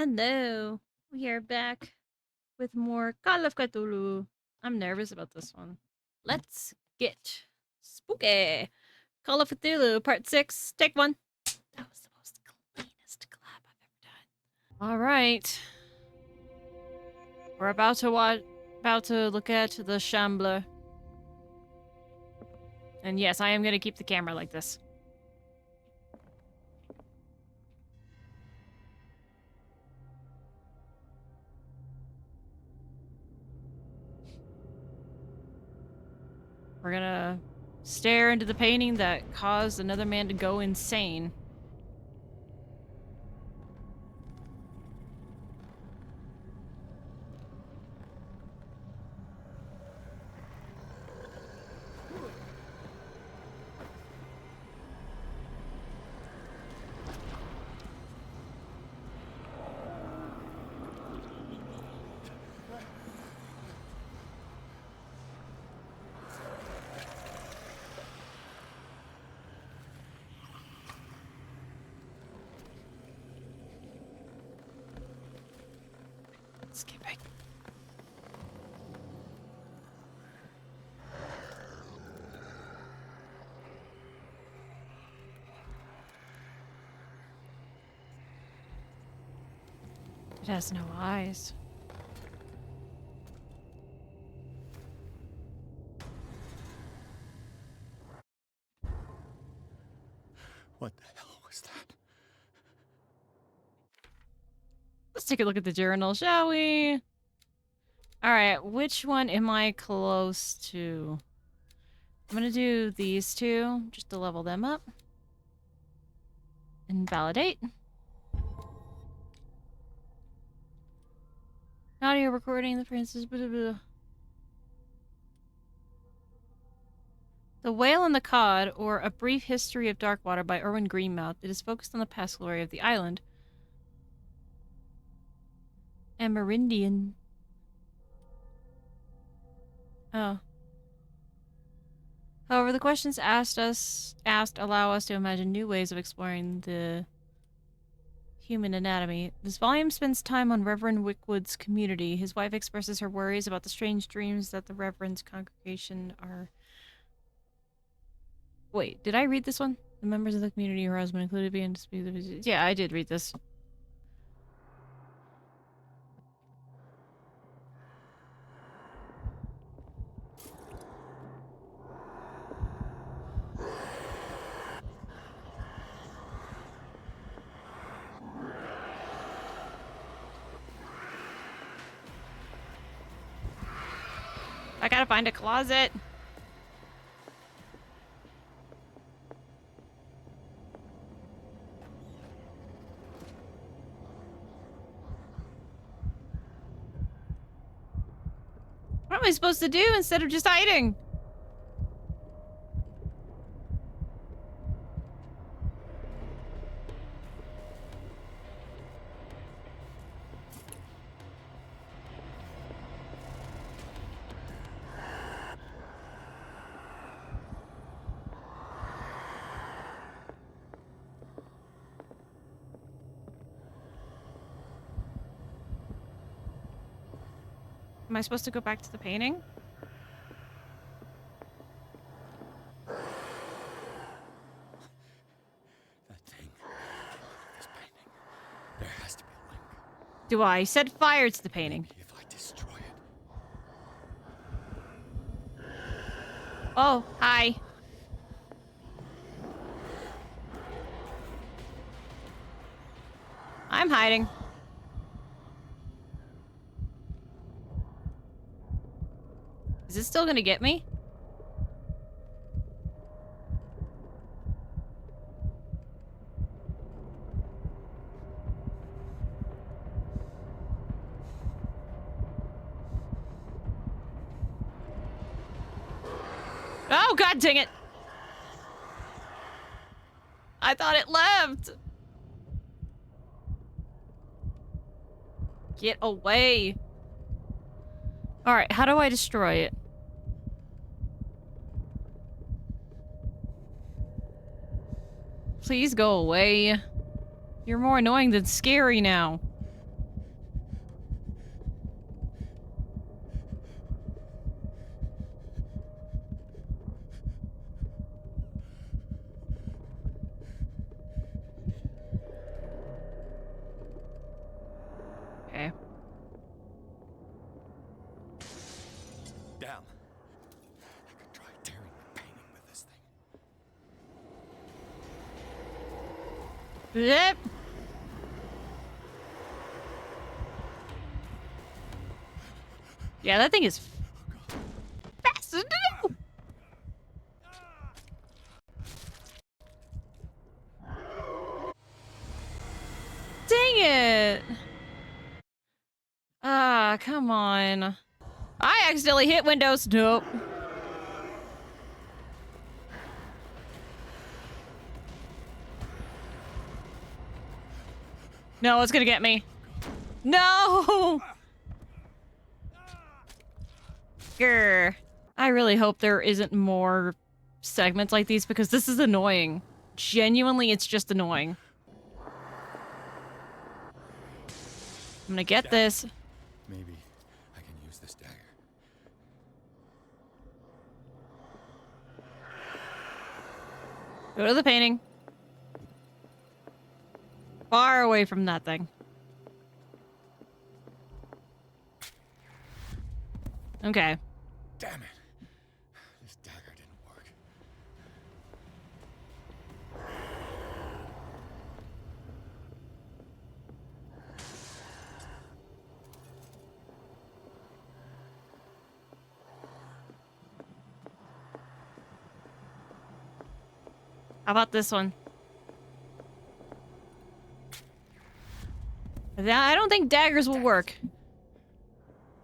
Hello. We are back with more Call of Cthulhu. I'm nervous about this one. Let's get spooky. Call of Cthulhu, part 6, take 1. That was the most cleanest clap I've ever done. All right. We're about to look at the Shambler. And yes, I am going to keep the camera like this. We're gonna stare into the painting that caused another man to go insane. Skipping. It has no eyes. What the hell was that? Let's take a look at the journal, shall we? Alright, which one am I close to? I'm gonna do these two, just to level them up. And validate. Audio recording, the princess, blah, blah, blah. The Whale and the Cod, or A Brief History of Darkwater by Erwin Greenmouth. It is focused on the past glory of the island. Amerindian. Oh. However, the questions asked allow us to imagine new ways of exploring the human anatomy. This volume spends time on Reverend Wickwood's community. His wife expresses her worries about the strange dreams that the Reverend's congregation are... Wait, did I read this one? The members of the community who has been included being disputed. Yeah, I did read this. I gotta find a closet. What am I supposed to do instead of just hiding? Am I supposed to go back to the painting? That thing. This painting. There has to be a link. Do I set fire to the painting? Maybe if I destroy it. Oh, hi. I'm hiding. Is it still gonna get me? Oh, god dang it! I thought it left! Get away! Alright, how do I destroy it? Please go away. You're more annoying than scary now. Yep. Yeah, that thing is fast as no. Dang it. Ah, come on. I accidentally hit Windows. Nope. No, it's gonna get me. No! Grr. I really hope there isn't more segments like these because this is annoying. Genuinely, it's just annoying. I'm gonna get this. Maybe I can use this dagger. Go to the painting. Far away from that thing. Okay. Damn it. This dagger didn't work. How about this one? I don't think daggers will work.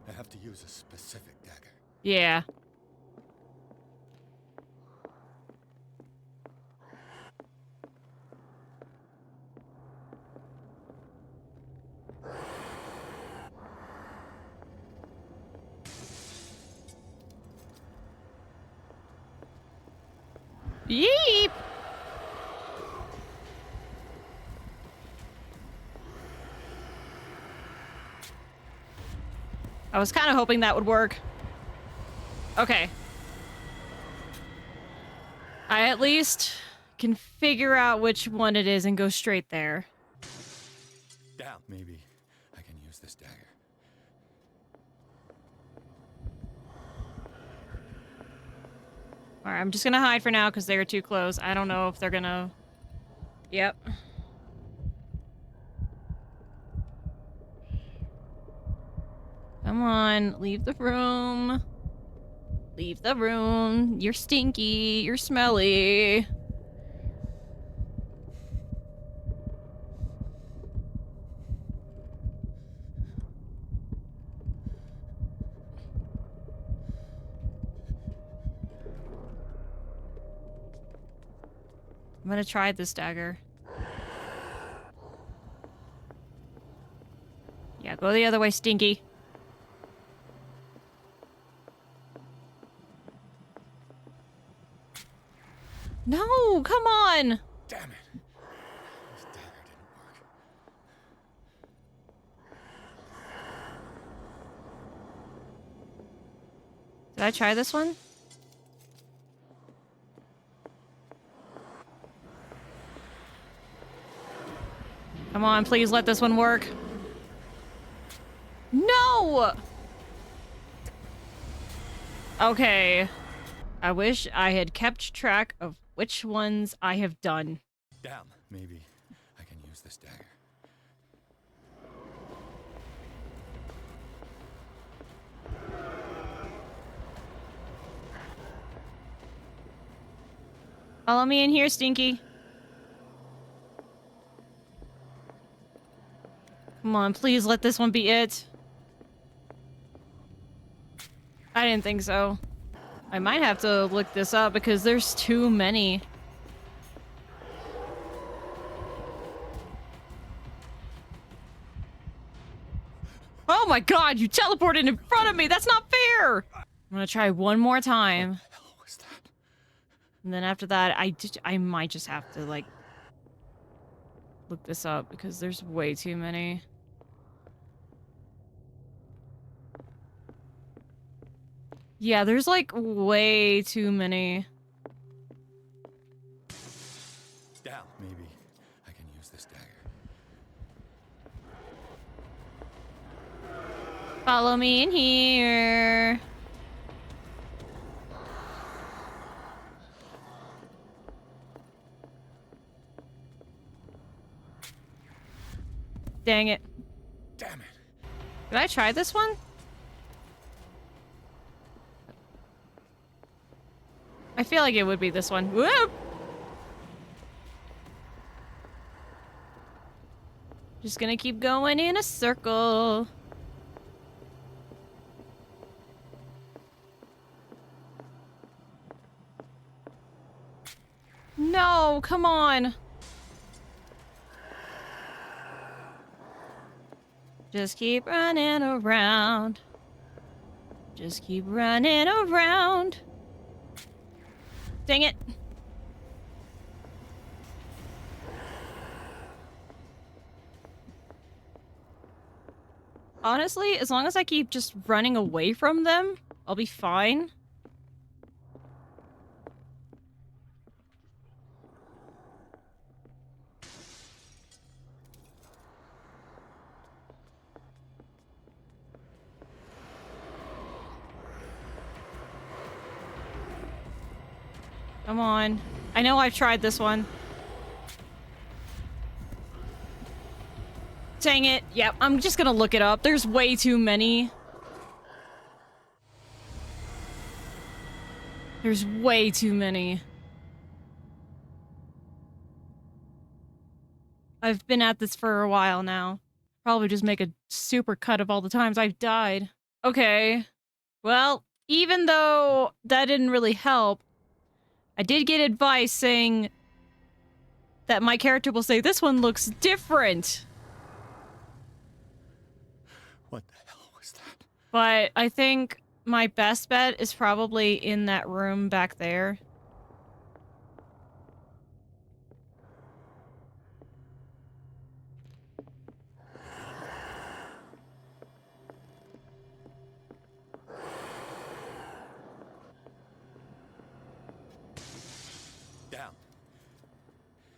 I have to use a specific dagger. Yeah. Yeep! I was kind of hoping that would work. Okay. I at least can figure out which one it is and go straight there. Damn. Maybe I can use this dagger. Alright, I'm just gonna hide for now because they're too close. I don't know if they're gonna... Yep. Come on, leave the room. Leave the room. You're stinky. You're smelly. I'm gonna try this dagger. Yeah, go the other way, stinky. No, come on! Damn it. This dagger didn't work. Did I try this one? Come on, please let this one work. No! Okay. I wish I had kept track of which ones I have done. Damn. Maybe I can use this dagger. Follow me in here, Stinky. Come on, please let this one be it. I didn't think so. I might have to look this up because there's too many. Oh my god, you teleported in front of me! That's not fair! I'm gonna try one more time. What the hell was that? And then after that, I might just have to, like, look this up because there's way too many. Yeah, there's, like, way too many. Damn. Maybe I can use this dagger. Follow me in here. Dang it. Damn it. Did I try this one? I feel like it would be this one. Whoop! Just gonna keep going in a circle. No, come on. Just keep running around. Just keep running around. Dang it. Honestly, as long as I keep just running away from them, I'll be fine. Come on. I know I've tried this one. Dang it. Yep, I'm just gonna look it up. There's way too many. There's way too many. I've been at this for a while now. Probably just make a super cut of all the times I've died. Okay. Well, even though that didn't really help, I did get advice saying that my character will say, this one looks different. What the hell was that? But I think my best bet is probably in that room back there. Down.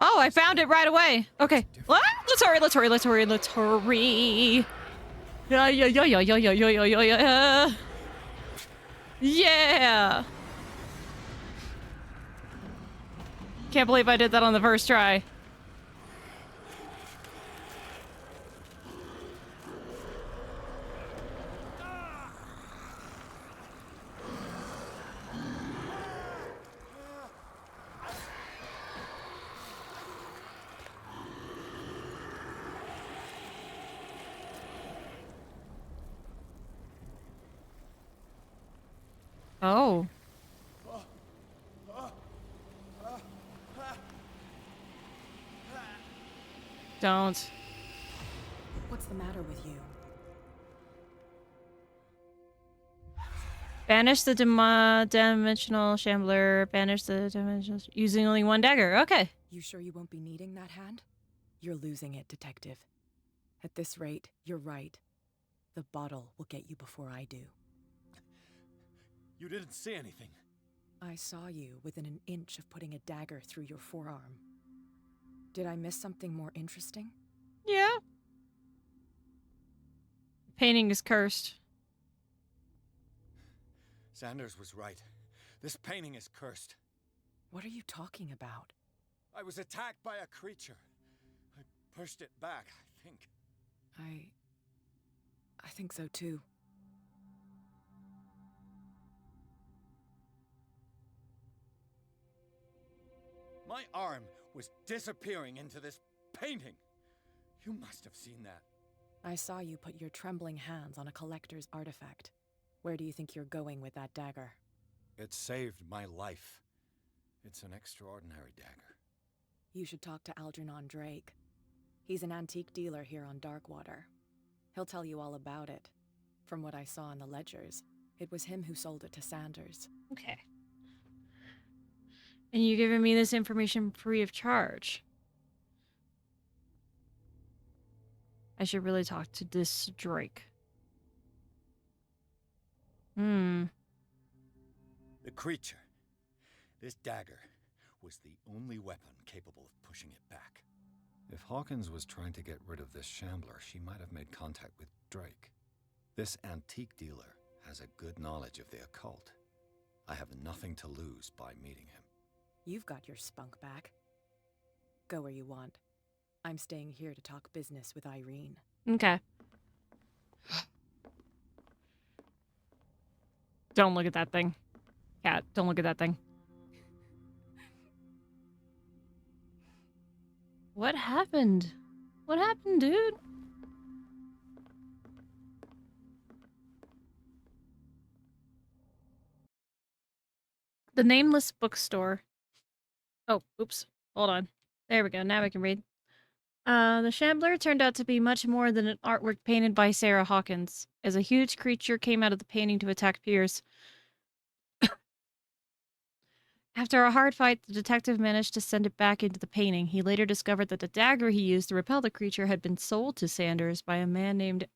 Oh, I found it right away. Okay. Ah, let's hurry, let's hurry, let's hurry, let's hurry. Yeah, yeah, yeah, yeah, yeah, yeah, yeah, yeah, yeah, yeah. Yeah. Can't believe I did that on the first try. Oh. Don't. What's the matter with you? Banish the dimensional shambler. Banish the dimensional... Using only one dagger. Okay. You sure you won't be needing that hand? You're losing it, Detective. At this rate, you're right. The bottle will get you before I do. You didn't see anything. I saw you within an inch of putting a dagger through your forearm. Did I miss something more interesting? Yeah. Painting is cursed. Sanders was right. This painting is cursed. What are you talking about? I was attacked by a creature. I pushed it back, I think. I think so too. My arm was disappearing into this painting. You must have seen that. I saw you put your trembling hands on a collector's artifact. Where do you think you're going with that dagger? It saved my life. It's an extraordinary dagger. You should talk to Algernon Drake. He's an antique dealer here on Darkwater. He'll tell you all about it. From what I saw in the ledgers, it was him who sold it to Sanders. Okay. And you giving me this information free of charge. I should really talk to this Drake. The creature, this dagger, was the only weapon capable of pushing it back. If Hawkins was trying to get rid of this shambler, she might have made contact with Drake. This antique dealer has a good knowledge of the occult. I have nothing to lose by meeting him. You've got your spunk back. Go where you want. I'm staying here to talk business with Irene. Okay. Don't look at that thing. Cat, don't look at that thing. What happened? What happened, dude? The Nameless Bookstore. Oh, oops. Hold on. There we go. Now I can read. The Shambler turned out to be much more than an artwork painted by Sarah Hawkins, as a huge creature came out of the painting to attack Pierce. After a hard fight, the detective managed to send it back into the painting. He later discovered that the dagger he used to repel the creature had been sold to Sanders by a man named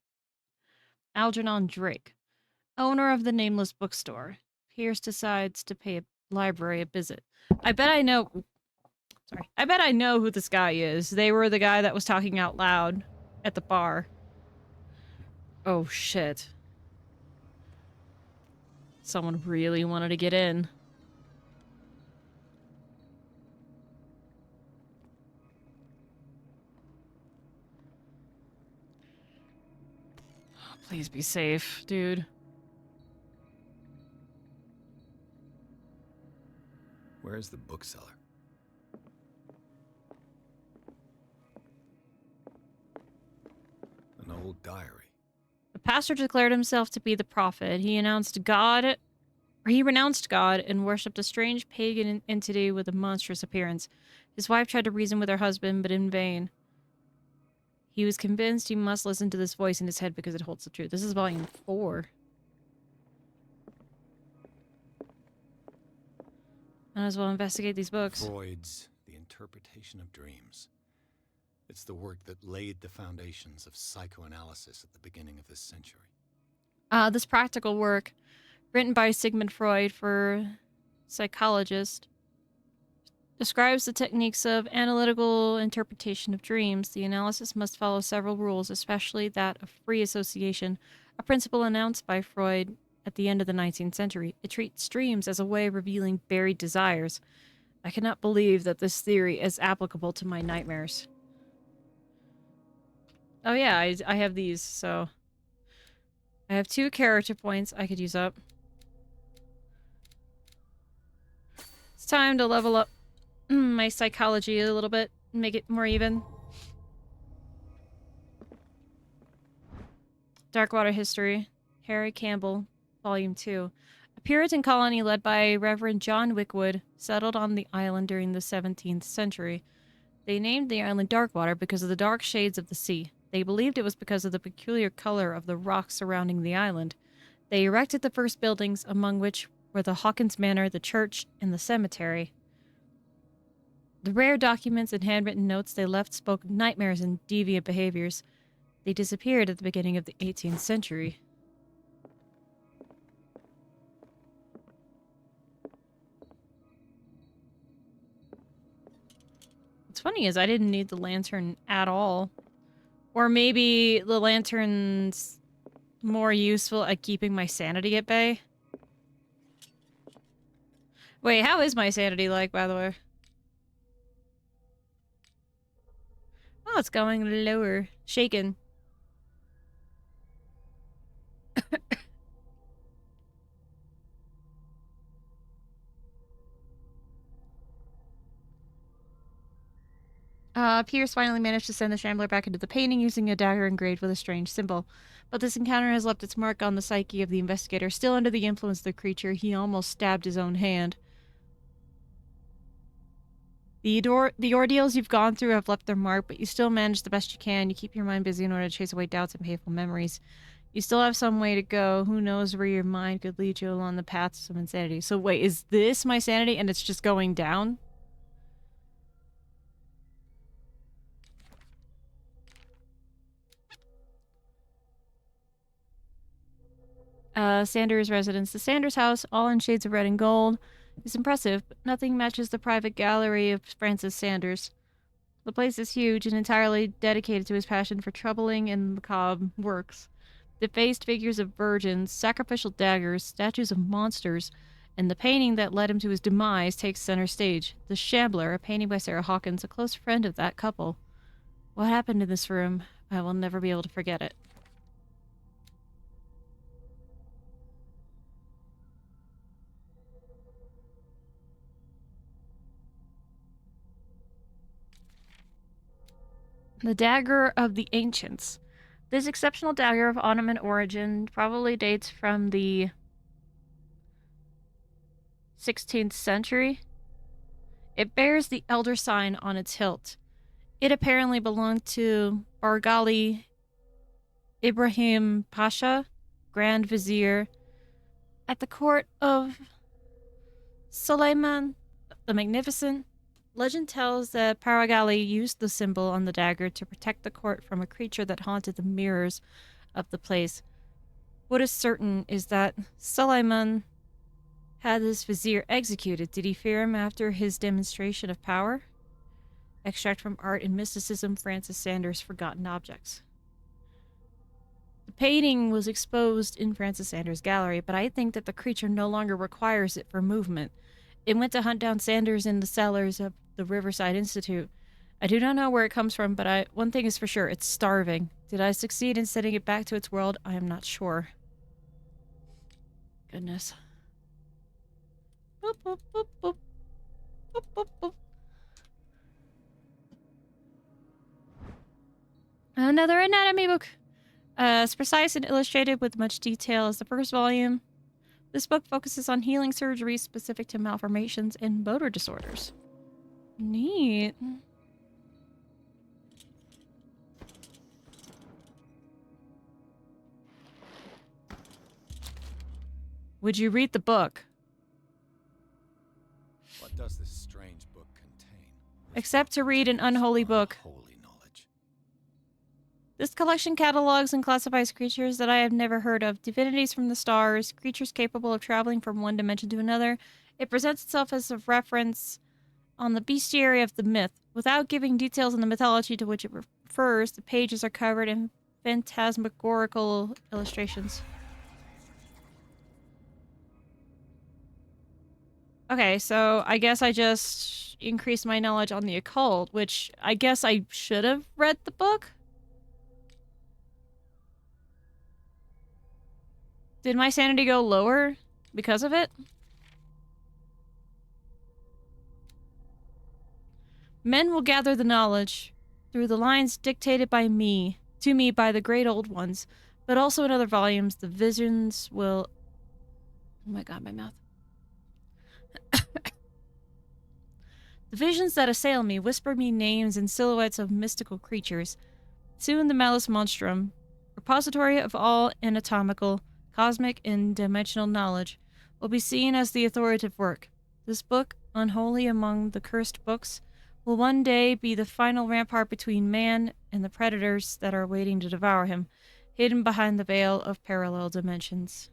Algernon Drake, owner of the Nameless Bookstore. Pierce decides to pay a library a visit. I bet I know... Sorry. I bet I know who this guy is. They were the guy that was talking out loud at the bar. Oh, shit. Someone really wanted to get in. Please be safe, dude. Where's the bookseller? An old diary. The pastor declared himself to be the prophet. He renounced God and worshipped a strange pagan entity with a monstrous appearance. His wife tried to reason with her husband, but in vain. He was convinced he must listen to this voice in his head because it holds the truth. This is volume 4. Might as well investigate these books. Freud's The Interpretation of Dreams. It's the work that laid the foundations of psychoanalysis at the beginning of this century. This practical work, written by Sigmund Freud for psychologist, describes the techniques of analytical interpretation of dreams. The analysis must follow several rules, especially that of free association, a principle announced by Freud at the end of the 19th century. It treats dreams as a way of revealing buried desires. I cannot believe that this theory is applicable to my nightmares. Oh yeah, I have these, so... I have 2 character points I could use up. It's time to level up my psychology a little bit, make it more even. Darkwater History, Harry Campbell, Volume 2. A Puritan colony led by Reverend John Wickwood settled on the island during the 17th century. They named the island Darkwater because of the dark shades of the sea. They believed it was because of the peculiar color of the rocks surrounding the island. They erected the first buildings, among which were the Hawkins Manor, the church, and the cemetery. The rare documents and handwritten notes they left spoke of nightmares and deviant behaviors. They disappeared at the beginning of the 18th century. What's funny is I didn't need the lantern at all. Or maybe the lantern's more useful at keeping my sanity at bay. Wait, how is my sanity like, by the way? Oh, it's going lower. Shaken. Pierce finally managed to send the Shambler back into the painting using a dagger engraved with a strange symbol. But this encounter has left its mark on the psyche of the investigator. Still under the influence of the creature, he almost stabbed his own hand. The ordeals you've gone through have left their mark, but you still manage the best you can. You keep your mind busy in order to chase away doubts and painful memories. You still have some way to go. Who knows where your mind could lead you along the path to some insanity. So wait, is this my sanity and it's just going down? Sanders' residence. The Sanders house, all in shades of red and gold, is impressive, but nothing matches the private gallery of Francis Sanders. The place is huge and entirely dedicated to his passion for troubling and macabre works. Defaced figures of virgins, sacrificial daggers, statues of monsters, and the painting that led him to his demise takes center stage. The Shambler, a painting by Sarah Hawkins, a close friend of that couple. What happened in this room? I will never be able to forget it. The Dagger of the Ancients. This exceptional dagger of Ottoman origin probably dates from the 16th century. It bears the Elder sign on its hilt. It apparently belonged to Bargali Ibrahim Pasha, Grand Vizier, at the court of Suleiman the Magnificent. Legend tells that Paragali used the symbol on the dagger to protect the court from a creature that haunted the mirrors of the place. What is certain is that Suleiman had this vizier executed. Did he fear him after his demonstration of power? Extract from Art and Mysticism, Francis Sanders' Forgotten Objects. The painting was exposed in Francis Sanders' gallery, but I think that the creature no longer requires it for movement. It went to hunt down Sanders in the cellars of the Riverside Institute. I do not know where it comes from, but one thing is for sure, it's starving. Did I succeed in sending it back to its world? I am not sure. Goodness. Boop, boop, boop, boop. Boop, boop, boop. Another anatomy book. As precise and illustrated with much detail as the first volume. This book focuses on healing surgeries specific to malformations and motor disorders. Neat. Would you read the book? What does this strange book contain? Except to read an unholy book. Holy knowledge. This collection catalogs and classifies creatures that I have never heard of, divinities from the stars, creatures capable of traveling from one dimension to another. It presents itself as a reference on the bestiary of the myth. Without giving details on the mythology to which it refers, the pages are covered in phantasmagorical illustrations. Okay, so I guess I just increased my knowledge on the occult, which I guess I should have read the book? Did my sanity go lower because of it? Men will gather the knowledge through the lines dictated by me, to me by the great old ones, but also in other volumes, the visions will... Oh my god, my mouth. The visions that assail me whisper me names and silhouettes of mystical creatures. Soon the Malus Monstrum, repository of all anatomical, cosmic, and dimensional knowledge, will be seen as the authoritative work. This book, unholy among the cursed books, will one day be the final rampart between man and the predators that are waiting to devour him, hidden behind the veil of parallel dimensions.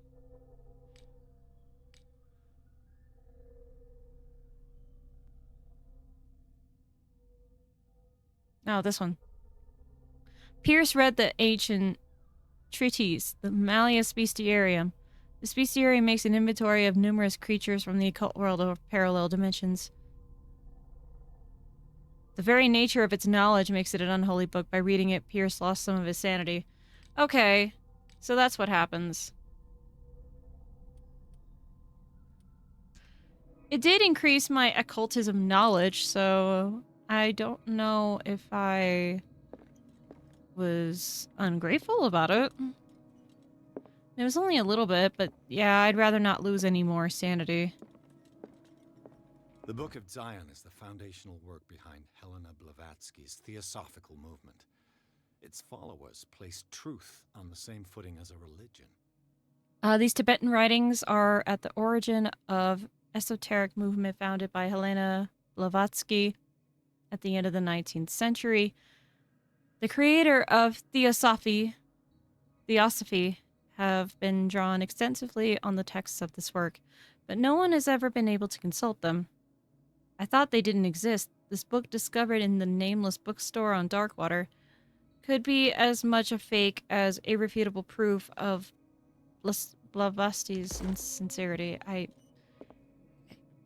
Oh, this one. Pierce read the ancient treatise, the Malleus Bestiarium. This bestiary makes an inventory of numerous creatures from the occult world of parallel dimensions. The very nature of its knowledge makes it an unholy book. By reading it, Pierce lost some of his sanity. Okay, so that's what happens. It did increase my occultism knowledge, so I don't know if I was ungrateful about it. It was only a little bit, but yeah, I'd rather not lose any more sanity. The Book of Zion is the foundational work behind Helena Blavatsky's Theosophical movement. Its followers place truth on the same footing as a religion. These Tibetan writings are at the origin of esoteric movement founded by Helena Blavatsky at the end of the 19th century. The creator of Theosophy have been drawn extensively on the texts of this work, but no one has ever been able to consult them. I thought they didn't exist. This book, discovered in the nameless bookstore on Darkwater, could be as much a fake as irrefutable proof of Blavatsky's sincerity.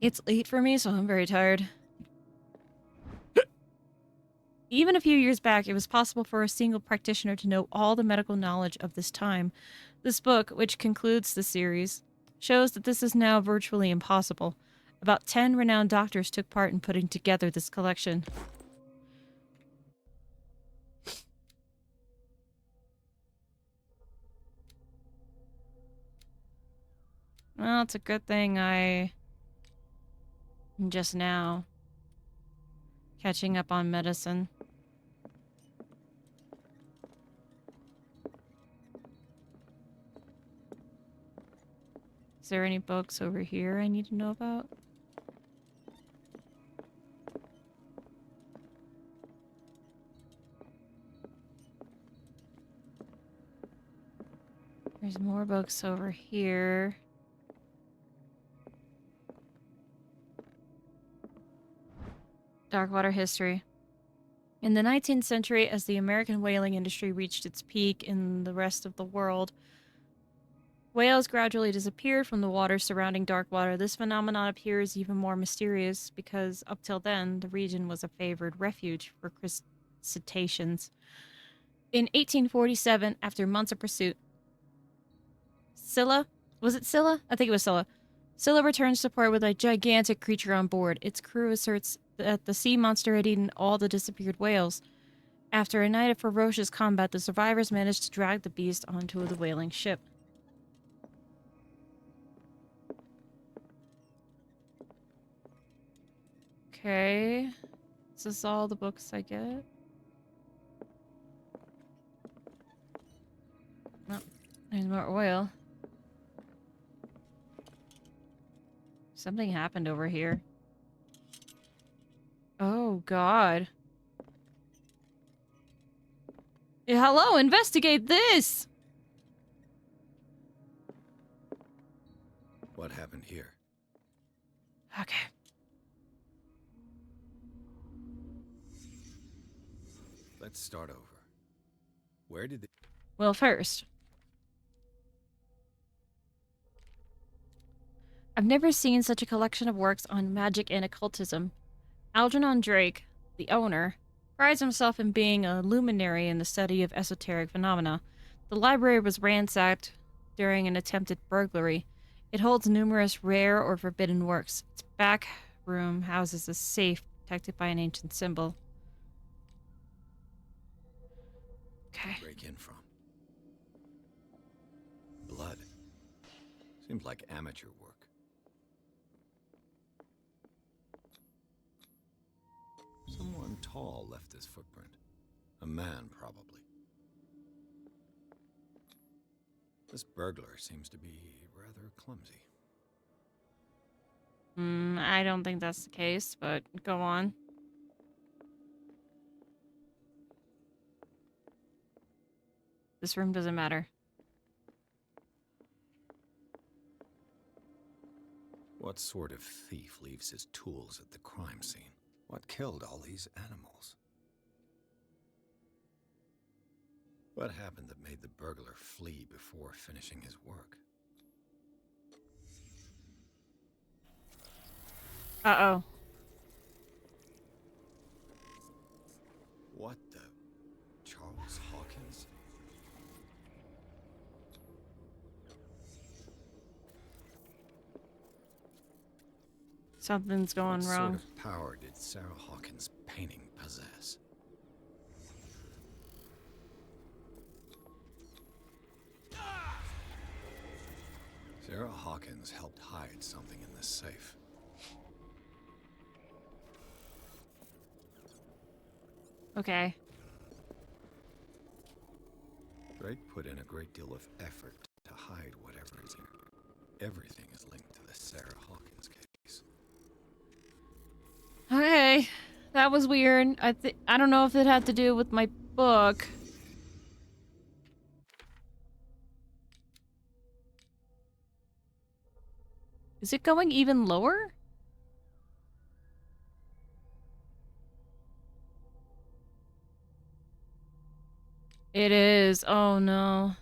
It's late for me, so I'm very tired. Even a few years back, it was possible for a single practitioner to know all the medical knowledge of this time. This book, which concludes the series, shows that this is now virtually impossible. About 10 renowned doctors took part in putting together this collection. Well, it's a good thing I am just now catching up on medicine. Is there any books over here I need to know about? There's more books over here. Darkwater history. In the 19th century, as the American whaling industry reached its peak in the rest of the world, whales gradually disappeared from the waters surrounding Darkwater. This phenomenon appears even more mysterious because up till then, the region was a favored refuge for cetaceans. In 1847, after months of pursuit, Scylla? Was it Scylla? I think it was Scylla. Scylla returns to port with a gigantic creature on board. Its crew asserts that the sea monster had eaten all the disappeared whales. After a night of ferocious combat, the survivors managed to drag the beast onto the whaling ship. Okay. Is this all the books I get? Oh, there's more oil. Something happened over here. Oh, God. Hello, investigate this! What happened here? Okay. Let's start over. Where did the... Well, first, I've never seen such a collection of works on magic and occultism. Algernon Drake, the owner, prides himself in being a luminary in the study of esoteric phenomena. The library was ransacked during an attempted burglary. It holds numerous rare or forbidden works. Its back room houses a safe protected by an ancient symbol. Okay. break in from? Blood. Seems like amateur work. Someone tall left this footprint. A man, probably. This burglar seems to be rather clumsy. I don't think that's the case, but go on. This room doesn't matter. What sort of thief leaves his tools at the crime scene? What killed all these animals? What happened that made the burglar flee before finishing his work? Uh-oh. What the... Charles Hawkins? Something's going What wrong. sort of power did Sarah Hawkins' painting possess? Sarah Hawkins helped hide something in this safe. Okay. Drake put in a great deal of effort to hide whatever is in it. Everything is linked to the Sarah Hawkins case. Okay. That was weird. I don't know if it had to do with my book. Is it going even lower? It is. Oh no.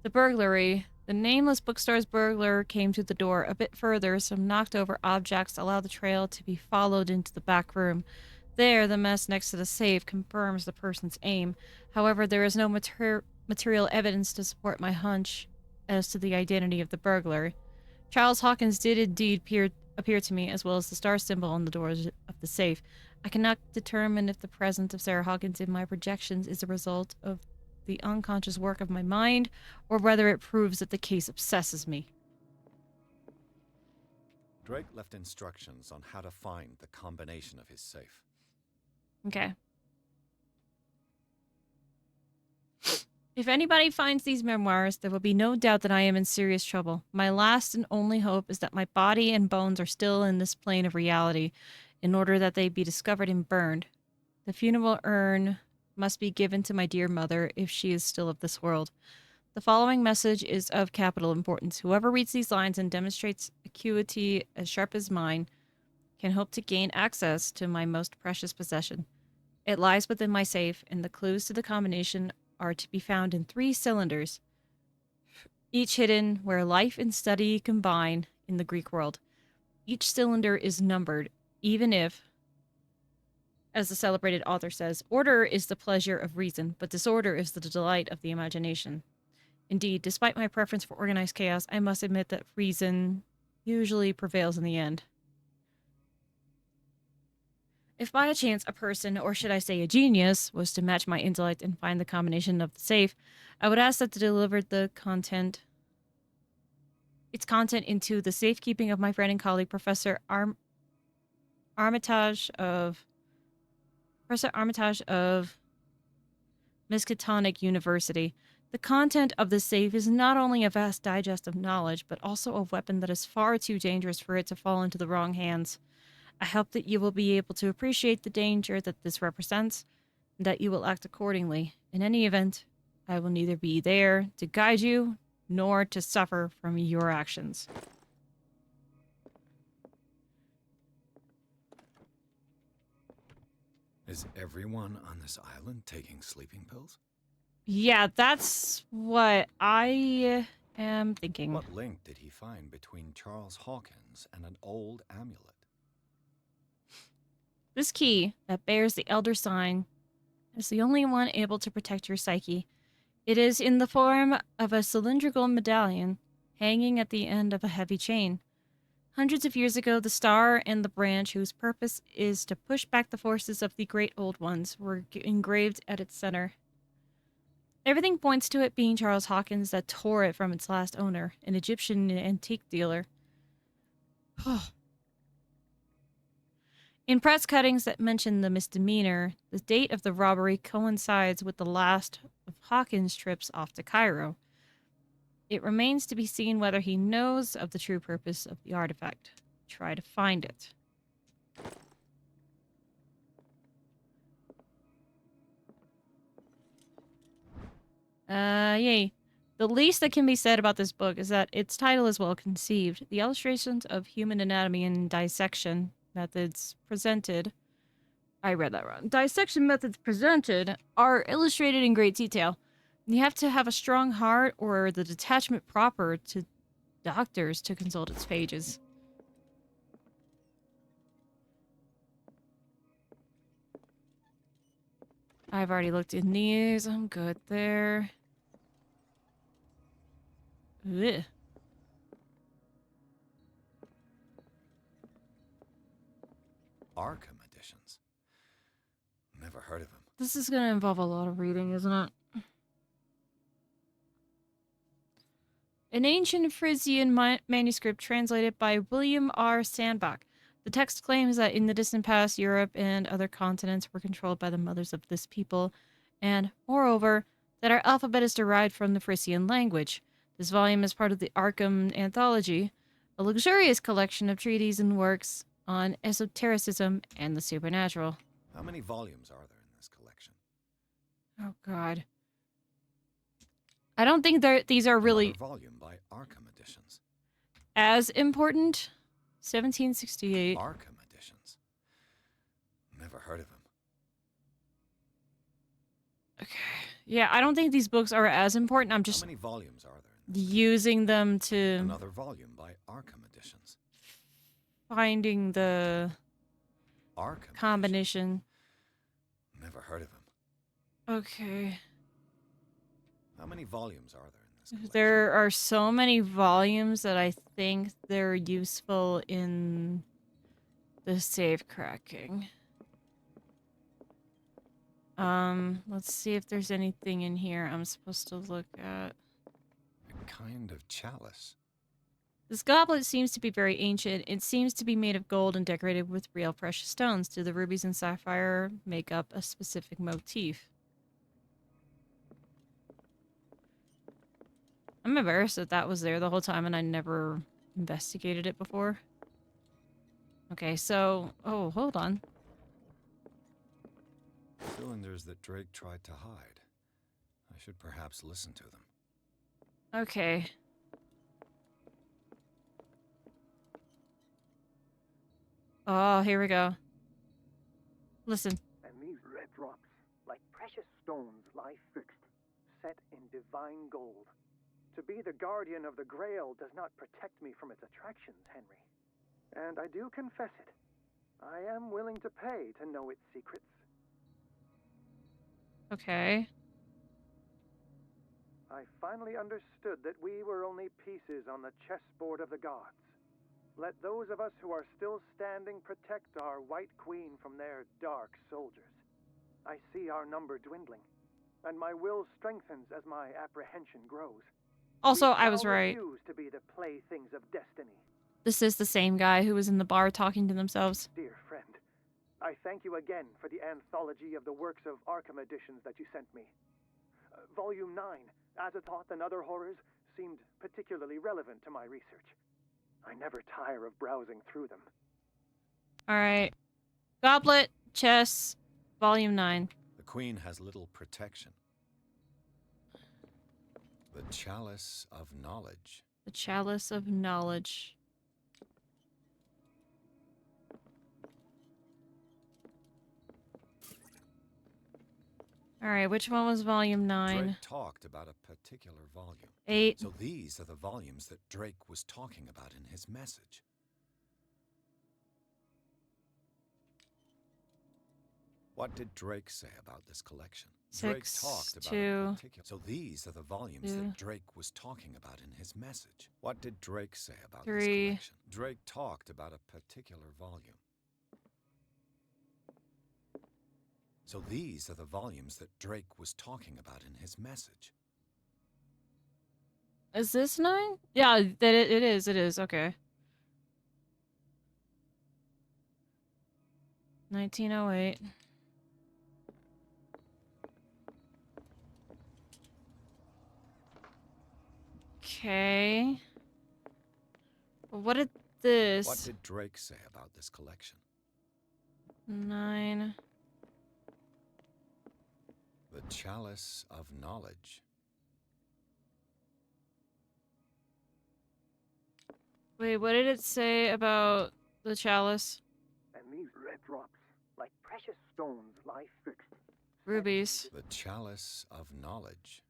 The burglary. The nameless bookstore's burglar came to the door. A bit further, some knocked over objects allowed the trail to be followed into the back room. There, the mess next to the safe confirms the person's aim. However, there is no material evidence to support my hunch as to the identity of the burglar. Charles Hawkins did indeed appear to me, as well as the star symbol on the doors of the safe. I cannot determine if the presence of Sarah Hawkins in my projections is a result of the unconscious work of my mind, or whether it proves that the case obsesses me. Drake left instructions on how to find the combination of his safe. Okay. If anybody finds these memoirs, there will be no doubt that I am in serious trouble. My last and only hope is that my body and bones are still in this plane of reality, in order that they be discovered and burned. The funeral urn must be given to my dear mother if she is still of this world. The following message is of capital importance. Whoever reads these lines and demonstrates acuity as sharp as mine can hope to gain access to my most precious possession. It lies within my safe, and the clues to the combination are to be found in 3 cylinders, each hidden where life and study combine in the Greek world. Each cylinder is numbered, even if, as the celebrated author says, order is the pleasure of reason, but disorder is the delight of the imagination. Indeed, despite my preference for organized chaos, I must admit that reason usually prevails in the end. If by a chance a person, or should I say a genius, was to match my intellect and find the combination of the safe, I would ask that to deliver its content into the safekeeping of my friend and colleague, Professor Armitage of Miskatonic University. The content of the safe is not only a vast digest of knowledge, but also a weapon that is far too dangerous for it to fall into the wrong hands. I hope that you will be able to appreciate the danger that this represents, and that you will act accordingly. In any event, I will neither be there to guide you, nor to suffer from your actions. Is everyone on this island taking sleeping pills? Yeah, that's what I am thinking. What link did he find between Charles Hawkins and an old amulet? This key that bears the Elder Sign is the only one able to protect your psyche. It is in the form of a cylindrical medallion hanging at the end of a heavy chain. Hundreds of years ago, the star and the branch, whose purpose is to push back the forces of the great old ones, were engraved at its center. Everything points to it being Charles Hawkins that tore it from its last owner, an Egyptian antique dealer. In press cuttings that mention the misdemeanor, the date of the robbery coincides with the last of Hawkins' trips off to Cairo. It remains to be seen whether he knows of the true purpose of the artifact. Try to find it. Yay. The least that can be said about this book is that its title is well conceived. The illustrations of human anatomy and dissection methods presented... I read that wrong. Dissection methods presented are illustrated in great detail. You have to have a strong heart or the detachment proper to doctors to consult its pages. I've already looked in these. I'm good there. Ugh. Arkham editions. Never heard of them. This is going to involve a lot of reading, isn't it? An ancient Frisian manuscript translated by William R. Sandbach. The text claims that in the distant past, Europe and other continents were controlled by the mothers of this people, and, moreover, that our alphabet is derived from the Frisian language. This volume is part of the Arkham Anthology, a luxurious collection of treatises and works on esotericism and the supernatural. How many volumes are there in this collection? Oh, God. I don't think these are really... Another volume by Arkham Editions. as important. 1768. Arkham Editions. Never heard of them. Okay. Yeah, I don't think these books are as important. I'm just How many volumes are there in this? using them to Another volume by Arkham Editions. finding the Arkham combination. Edition? Never heard of him. Okay. How many volumes are there in this collection? There are so many volumes that I think they're useful in the safe cracking. Let's see if there's anything in here I'm supposed to look at. A kind of chalice. This goblet seems to be very ancient. It seems to be made of gold and decorated with real precious stones. Do the rubies and sapphire make up a specific motif? I'm embarrassed that that was there the whole time and I never investigated it before. Okay, so... Oh, hold on. Cylinders that Drake tried to hide. I should perhaps listen to them. Okay. Oh, here we go. Listen. And these red drops, like precious stones, lie fixed, set in divine gold. To be the guardian of the Grail does not protect me from its attractions, Henry. And I do confess it. I am willing to pay to know its secrets. Okay. I finally understood that we were only pieces on the chessboard of the gods. Let those of us who are still standing protect our White Queen from their dark soldiers. I see our number dwindling, and my will strengthens as my apprehension grows. Also, We I was shall right. refuse to be the playthings of destiny. This is the same guy who was in the bar talking to themselves. Dear friend, I thank you again for the anthology of the works of Arkham editions that you sent me. Volume 9, Azathoth and Other Horrors, seemed particularly relevant to my research. I never tire of browsing through them. Alright. Goblet, Chess, Volume 9. The Queen has little protection. The Chalice of Knowledge. The Chalice of Knowledge. Alright, which one was Volume 9? Drake talked about a particular volume. 8. So these are the volumes that Drake was talking about in his message. What did Drake say about this collection? 6, Drake talked about 2, a particular... So these are the volumes 2. that Drake was talking about in his message. What did Drake say about 3. this collection? Drake talked about a particular volume. So these are the volumes that Drake was talking about in his message. Is this 9? Yeah, that it is. It is. Okay. 1908. Okay. What did this? What did Drake say about this collection? 9. The Chalice of Knowledge. Wait, what did it say about the chalice? And these red drops, like precious stones, lie fixed. Rubies. The Chalice of Knowledge.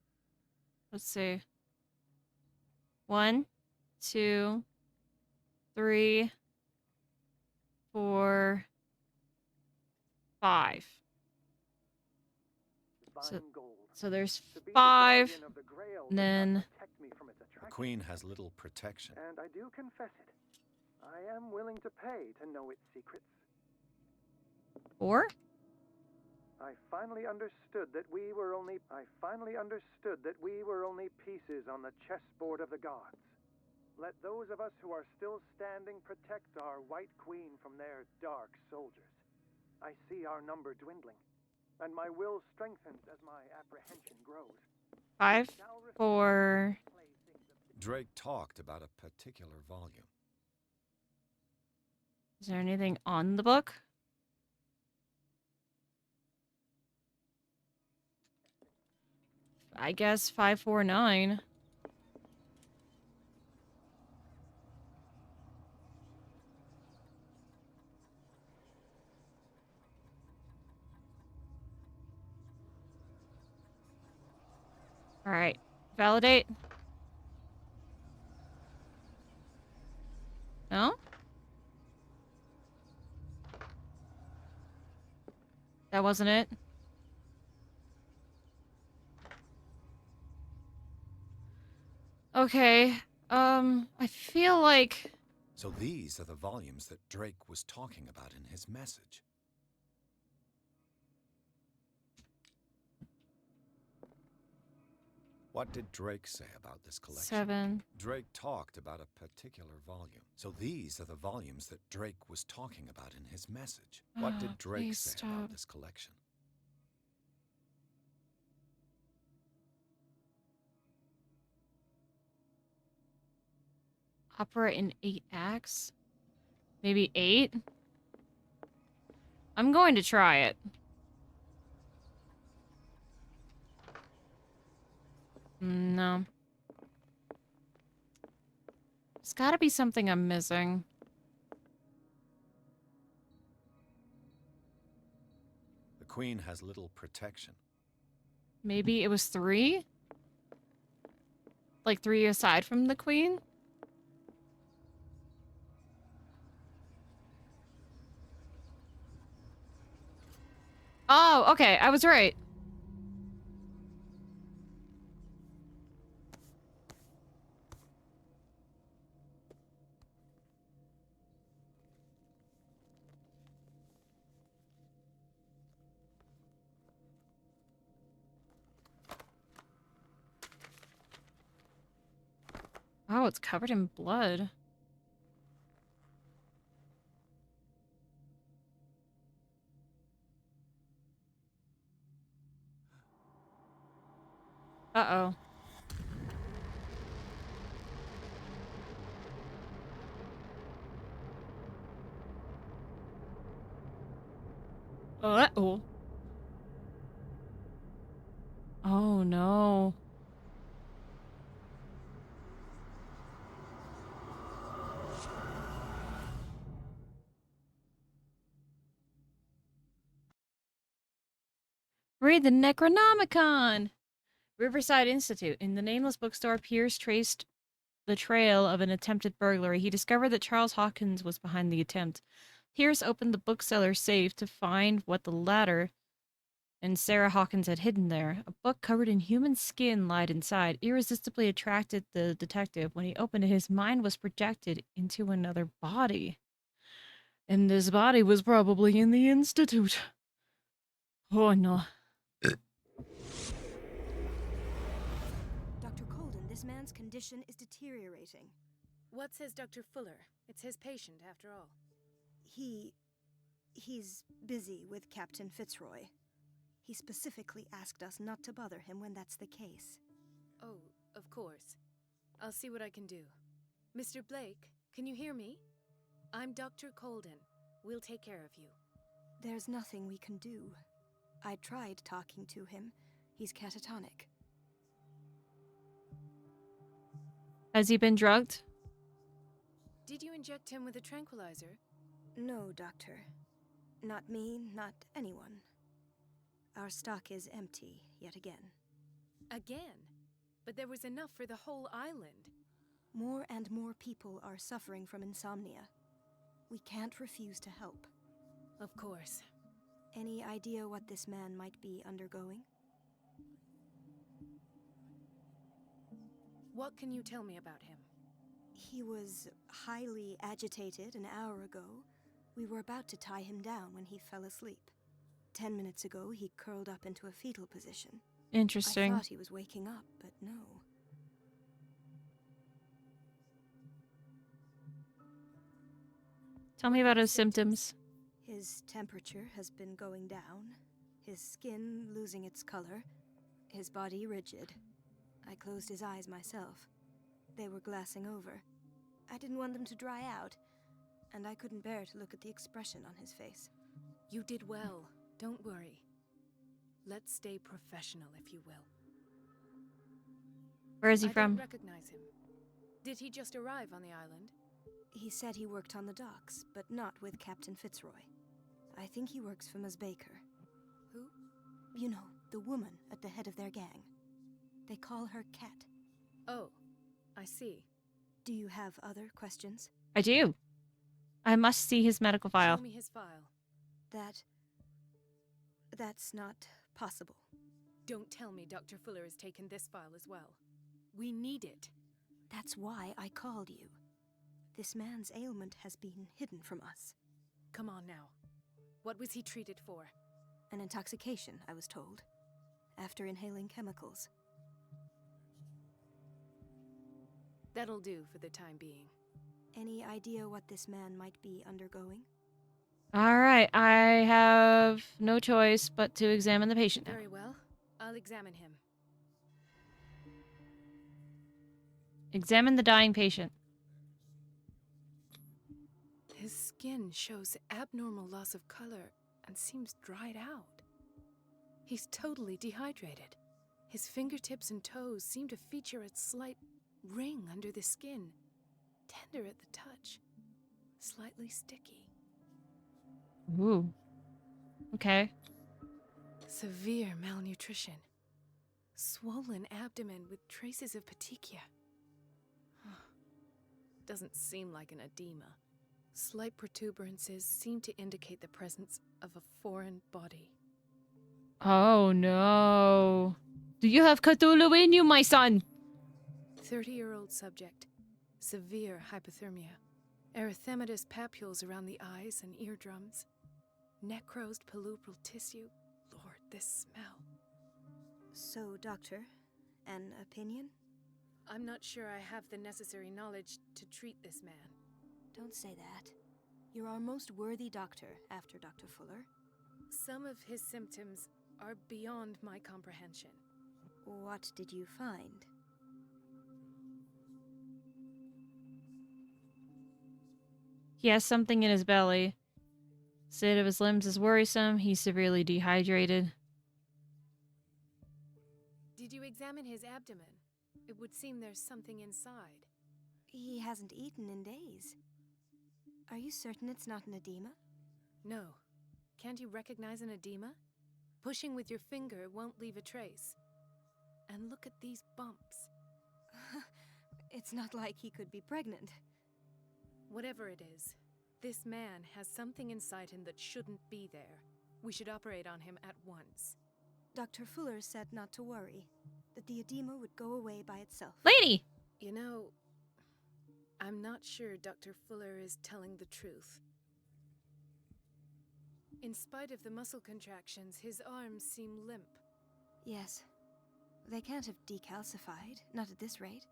Let's see. 1, 2, 3, 4, 5. Divine gold. So there's To be the 5. guardian of the Grail And does not then protect me from its The attractions. Queen has little protection. And I do confess it. I am willing to pay to know its secrets. 4. I finally understood that we were only pieces on the chessboard of the gods. Let those of us who are still standing protect our White Queen from their dark soldiers. I see our number dwindling, and my will strengthens as my apprehension grows. 5, 4. Drake talked about a particular volume. Is there anything on the book? I guess 549. All right. Validate. No? That wasn't it? Okay. I feel like... So these are the volumes that Drake was talking about in his message. What did Drake say about this collection? 7. Drake talked about a particular volume. So these are the volumes that Drake was talking about in his message. What did Drake Please say stop. about this collection? Opera in 8 acts? Maybe 8? I'm going to try it. No. There's gotta be something I'm missing. The Queen has little protection. Maybe it was 3? Like 3 aside from the Queen? Oh, okay, I was right. Oh, it's covered in blood. Uh-oh. Uh-oh. Oh, no. Read the Necronomicon! Riverside Institute. In the nameless bookstore, Pierce traced the trail of an attempted burglary. He discovered that Charles Hawkins was behind the attempt. Pierce opened the bookseller's safe to find what the latter and Sarah Hawkins had hidden there. A book covered in human skin lied inside. Irresistibly attracted the detective. When he opened it, his mind was projected into another body. And this body was probably in the Institute. Oh no. Dr. Colden, this man's condition is deteriorating. What says Dr. Fuller? It's his patient, after all. He's busy with Captain Fitzroy. He specifically asked us not to bother him when that's the case. Oh, of course. I'll see what I can do. Mr. Blake, can you hear me? I'm Dr. Colden. We'll take care of you. There's nothing we can do. I tried talking to him. He's catatonic. Has he been drugged? Did you inject him with a tranquilizer? No, Doctor. Not me, not anyone. Our stock is empty, yet again. Again? But there was enough for the whole island. More and more people are suffering from insomnia. We can't refuse to help. Of course. Any idea what this man might be undergoing? What can you tell me about him? He was highly agitated an hour ago. We were about to tie him down when he fell asleep. 10 minutes ago, he curled up into a fetal position. Interesting. I thought he was waking up, but no. Tell me about his symptoms. His temperature has been going down, his skin losing its color, his body rigid. I closed his eyes myself. They were glassing over. I didn't want them to dry out, and I couldn't bear to look at the expression on his face. You did well. Don't worry. Let's stay professional, if you will. Where is he I from? don't recognize him. Did he just arrive on the island? He said he worked on the docks, but not with Captain Fitzroy. I think he works for Ms. Baker. Who? You know, the woman at the head of their gang. They call her Cat. Oh, I see. Do you have other questions? I do. I must see his medical file. Show me his file. That's not possible. Don't tell me Dr. Fuller has taken this file as well. We need it. That's why I called you. This man's ailment has been hidden from us. Come on now. What was he treated for? An intoxication, I was told. After inhaling chemicals. That'll do for the time being. Any idea what this man might be undergoing? All right, I have no choice but to examine the patient now. Very well. I'll examine him. Examine the dying patient. His skin shows abnormal loss of color and seems dried out. He's totally dehydrated. His fingertips and toes seem to feature a slight ring under the skin, tender at the touch, slightly sticky. Ooh. Okay. Severe malnutrition. Swollen abdomen with traces of petechia. Doesn't seem like an edema. Slight protuberances seem to indicate the presence of a foreign body. Oh no. Do you have Cthulu in you, my son? 30-year-old subject. Severe hypothermia. Erythematous papules around the eyes and eardrums. Necrosed palpebral tissue. Lord, this smell. So, Doctor, an opinion? I'm not sure I have the necessary knowledge to treat this man. Don't say that. You're our most worthy doctor after Dr. Fuller. Some of his symptoms are beyond my comprehension. What did you find? He has something in his belly. State of his limbs is worrisome. He's severely dehydrated. Did you examine his abdomen? It would seem there's something inside. He hasn't eaten in days. Are you certain it's not an edema? No. Can't you recognize an edema? Pushing with your finger won't leave a trace. And look at these bumps. It's not like he could be pregnant. Whatever it is, this man has something inside him that shouldn't be there. We should operate on him at once. Dr. Fuller said not to worry, that the edema would go away by itself. Lady! You know, I'm not sure Dr. Fuller is telling the truth. In spite of the muscle contractions, his arms seem limp. Yes. They can't have decalcified, not at this rate.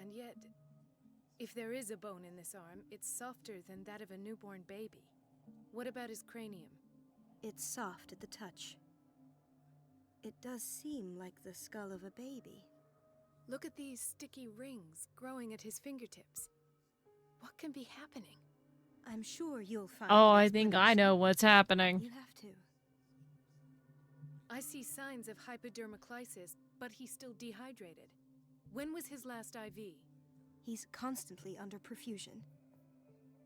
And yet, if there is a bone in this arm, it's softer than that of a newborn baby. What about his cranium? It's soft at the touch. It does seem like the skull of a baby. Look at these sticky rings growing at his fingertips. What can be happening? I'm sure you'll find Oh, an I think I know what's happening. You have to. I see signs of hypodermoclysis, but he's still dehydrated. When was his last IV? He's constantly under perfusion.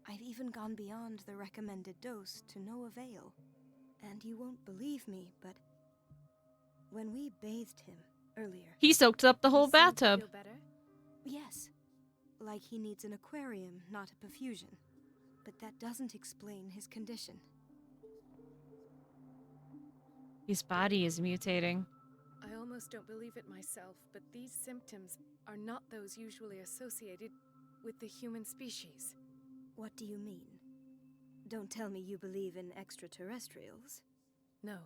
I've even gone beyond the recommended dose to no avail. And you won't believe me, but when we bathed him earlier... He soaked up the whole He seemed to bathtub. feel better? Yes, like he needs an aquarium, not a perfusion. But that doesn't explain his condition. His body is mutating. I almost don't believe it myself, but these symptoms are not those usually associated with the human species. What do you mean? Don't tell me you believe in extraterrestrials. No.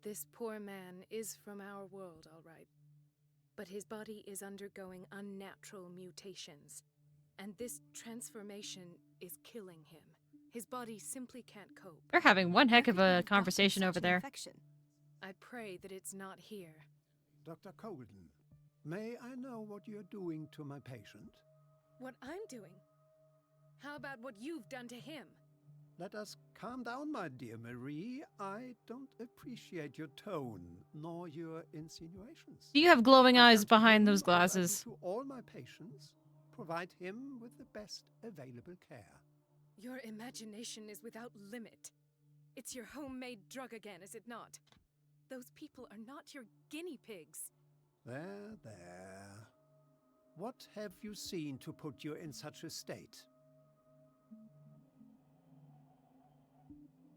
This poor man is from our world, all right. But his body is undergoing unnatural mutations. And this transformation is killing him. His body simply can't cope. They're having one heck Where of could he a have gotten conversation such over an there. infection? I pray that it's not here. Dr. Colden, may I know what you're doing to my patient? What I'm doing? How about what you've done to him? Let us calm down, my dear Marie. I don't appreciate your tone, nor your insinuations. Do you have glowing I've eyes done to behind him those all I do glasses? to all my patients, provide him with the best available care. Your imagination is without limit. It's your homemade drug again, is it not? Those people are not your guinea pigs. There, there. What have you seen to put you in such a state?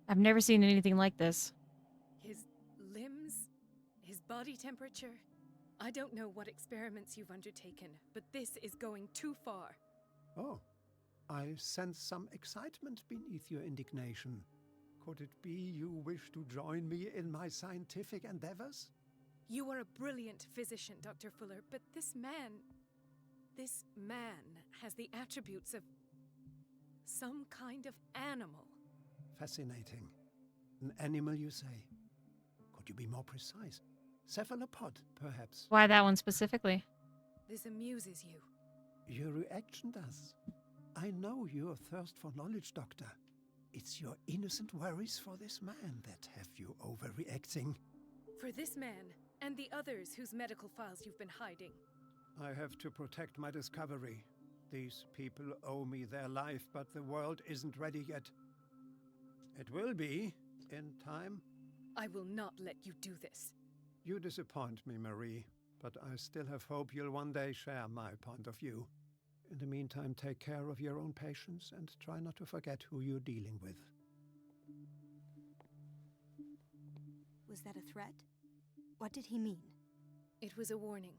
I've never seen anything like this. His Body temperature? I don't know what experiments you've undertaken, but this is going too far. Oh, I sense some excitement beneath your indignation. Could it be you wish to join me in my scientific endeavors? You are a brilliant physician, Dr. Fuller, but this man has the attributes of some kind of animal. Fascinating. An animal, you say? Could you be more precise? Cephalopod, perhaps? Why that one specifically? This amuses you. Your reaction does. I know your thirst for knowledge, Doctor. It's your innocent worries for this man that have you overreacting. For this man, and the others whose medical files you've been hiding. I have to protect my discovery. These people owe me their life, but the world isn't ready yet. It will be, in time. I will not let you do this. You disappoint me, Marie, but I still have hope you'll one day share my point of view. In the meantime, take care of your own patients and try not to forget who you're dealing with. Was that a threat? What did he mean? It was a warning.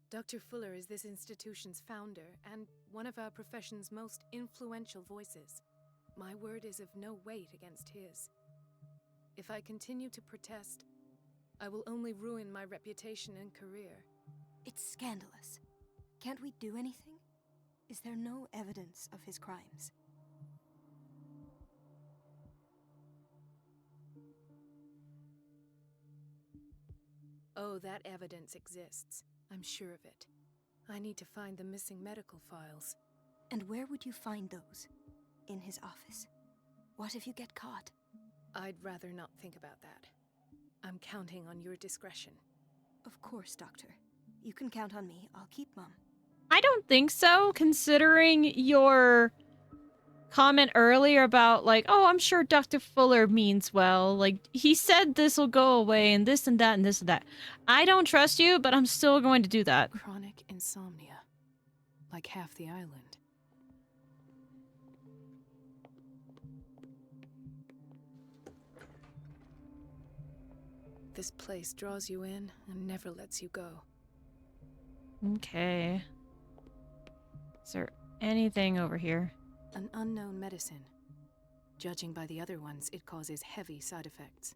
Dr. Fuller is this institution's founder and one of our profession's most influential voices. My word is of no weight against his. If I continue to protest, I will only ruin my reputation and career. It's scandalous. Can't we do anything? Is there no evidence of his crimes? Oh, that evidence exists. I'm sure of it. I need to find the missing medical files. And where would you find those? In his office? What if you get caught? I'd rather not think about that. I'm counting on your discretion. Of course, Doctor. You can count on me. I'll keep Mum. I don't think so, considering your comment earlier about, like, oh, I'm sure Dr. Fuller means well. Like, he said this will go away and this and that and this and that. I don't trust you, but I'm still going to do that. Chronic insomnia. Like half the island. This place draws you in and never lets you go. Okay. Is there anything over here? An unknown medicine. Judging by the other ones, it causes heavy side effects.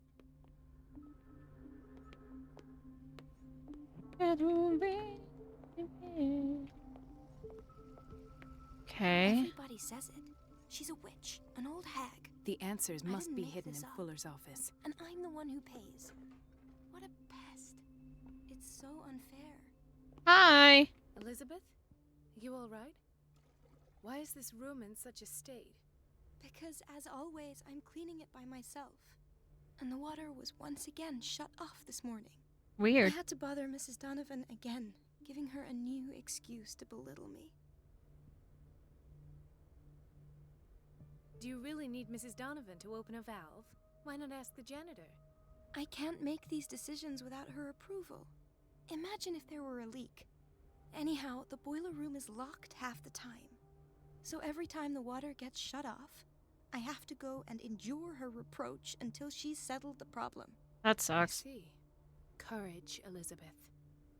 Okay. Everybody says it. She's a witch, an old hag. The answers I must didn't be make hidden this in up. Fuller's office. And I'm the one who pays. What a pest. It's so unfair. Hi. Elizabeth? You all right? Why is this room in such a state? Because, as always, I'm cleaning it by myself. And the water was once again shut off this morning. Weird. I had to bother Mrs. Donovan again, giving her a new excuse to belittle me. Do you really need Mrs. Donovan to open a valve? Why not ask the janitor? I can't make these decisions without her approval. Imagine if there were a leak. Anyhow, the boiler room is locked half the time. So every time the water gets shut off, I have to go and endure her reproach until she's settled the problem. That I sucks. see. Courage, Elizabeth.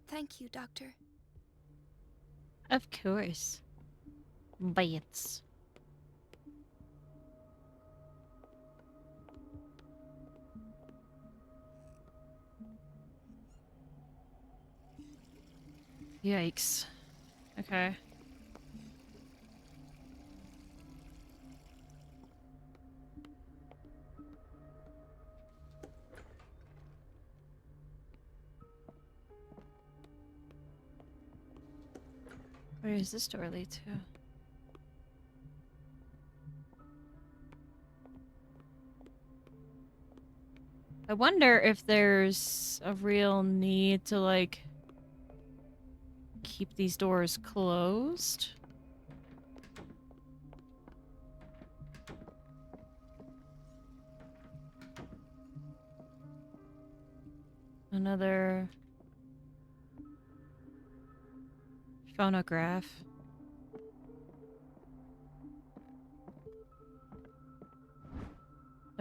Thank you, Doctor. Of course. Bites. Yikes. Okay. Where does this door lead to? I wonder if there's a real need to, like, keep these doors closed. Another phonograph.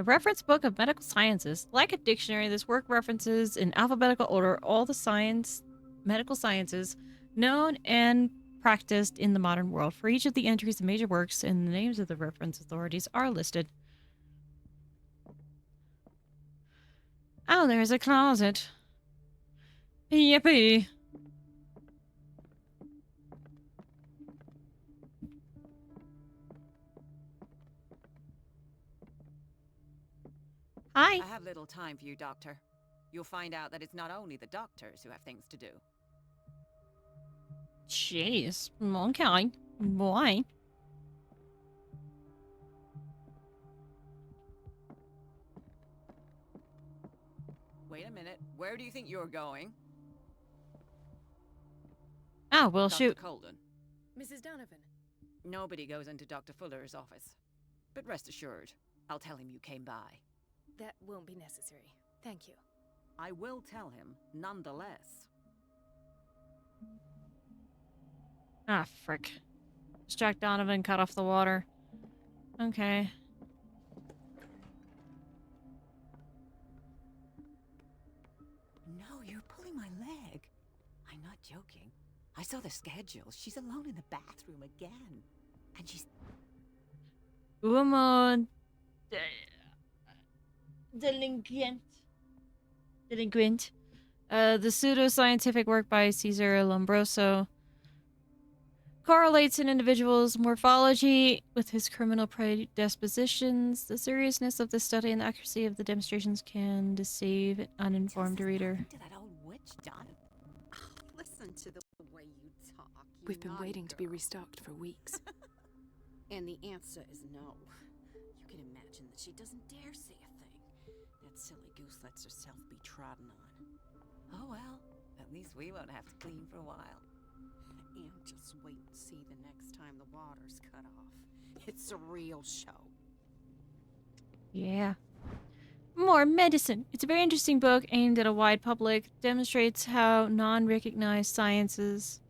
The reference book of medical sciences. Like a dictionary, this work references in alphabetical order all the medical sciences known and practiced in the modern world. For each of the entries, the major works and the names of the reference authorities are listed. Oh, there's a closet. Yippee. Hi. I have little time for you, Doctor. You'll find out that it's not only the doctors who have things to do. Jeez. Okay. Boy. Wait a minute. Where do you think you're going? Oh, well, Dr. shoot. Colden. Mrs. Donovan. Nobody goes into Dr. Fuller's office. But rest assured, I'll tell him you came by. That won't be necessary. Thank you. I will tell him, nonetheless. Ah, frick. Distract Donovan, cut off the water. Okay. No, you're pulling my leg. I'm not joking. I saw the schedule. She's alone in the bathroom again. And she's... Woman. Delinquent. Delinquent. The pseudo-scientific work by Cesar Lombroso correlates an individual's morphology with his criminal predispositions. The seriousness of the study and the accuracy of the demonstrations can deceive an uninformed reader. To that old witch, John. Listen to the way you talk. You We've been naughty waiting to be girl. restocked for weeks. And the answer is no. You can imagine that she doesn't dare say a thing. That silly goose lets herself be trodden on. Oh well, at least we won't have to clean for a while. And just wait and see the next time the water's cut off. It's a real show. Yeah. More medicine. It's a very interesting book aimed at a wide public. Demonstrates how non-recognized sciences,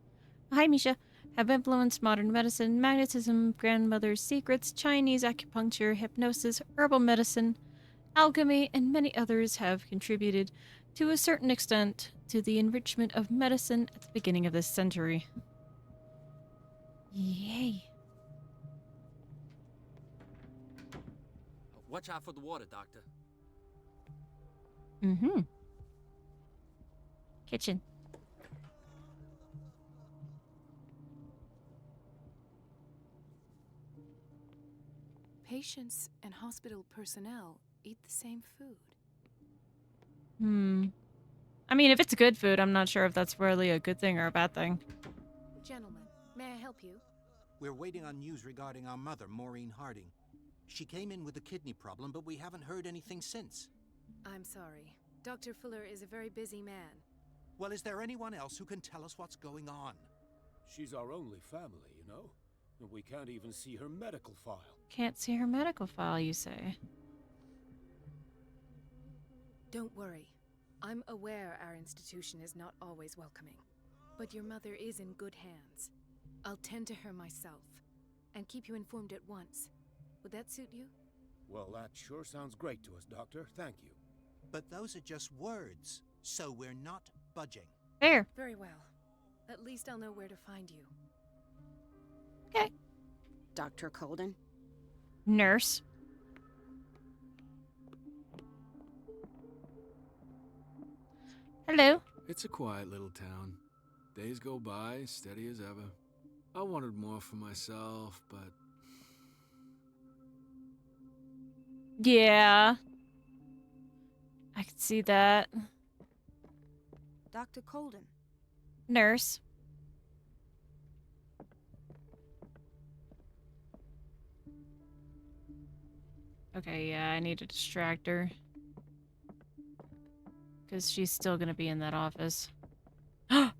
hi Misha, have influenced modern medicine, magnetism, grandmother's secrets, Chinese acupuncture, hypnosis, herbal medicine, alchemy, and many others have contributed to a certain extent to the enrichment of medicine at the beginning of this century. Yay. Watch out for the water, Doctor. Mm-hmm. Kitchen. Patients and hospital personnel eat the same food. I mean, if it's good food, I'm not sure if that's really a good thing or a bad thing. Gentlemen, may I help you? We're waiting on news regarding our mother, Maureen Harding. She came in with a kidney problem, but we haven't heard anything since. I'm sorry. Dr. Fuller is a very busy man. Well, is there anyone else who can tell us what's going on? She's our only family, you know? And we can't even see her medical file. Can't see her medical file, you say? Don't worry. I'm aware our institution is not always welcoming. But your mother is in good hands. I'll tend to her myself, and keep you informed at once. Would that suit you? Well, that sure sounds great to us, Doctor. Thank you. But those are just words, so we're not budging. Fair. Very well. At least I'll know where to find you. Okay. Dr. Colden? Nurse. Hello. It's a quiet little town. Days go by, steady as ever. I wanted more for myself, but... Yeah. I could see that. Dr. Colden. Nurse. Okay, yeah, I need to distract her. Because she's still gonna be in that office. Hi!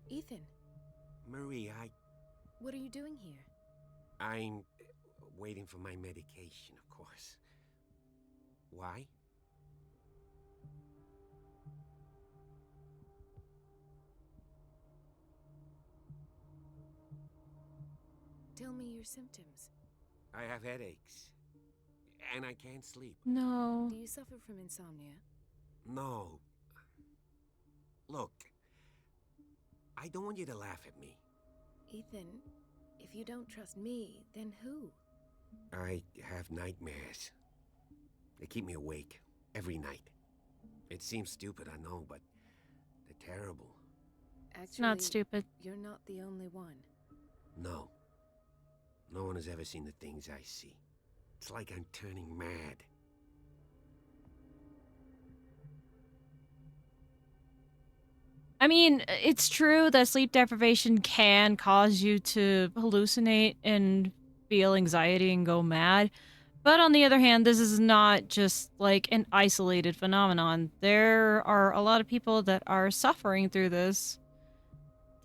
Ethan, Marie, what are you doing here? I'm waiting for my medication, of course. Why? Tell me your symptoms. I have headaches. and I can't sleep. No. Do you suffer from insomnia? No. Look, I don't want you to laugh at me. Ethan, if you don't trust me, then who? I have nightmares. They keep me awake every night. It seems stupid, I know, but they're terrible. Actually, It's not stupid. You're not the only one. No. No one has ever seen the things I see. It's like I'm turning mad. I mean, it's true that sleep deprivation can cause you to hallucinate and feel anxiety and go mad. But on the other hand, this is not just like an isolated phenomenon. There are a lot of people that are suffering through this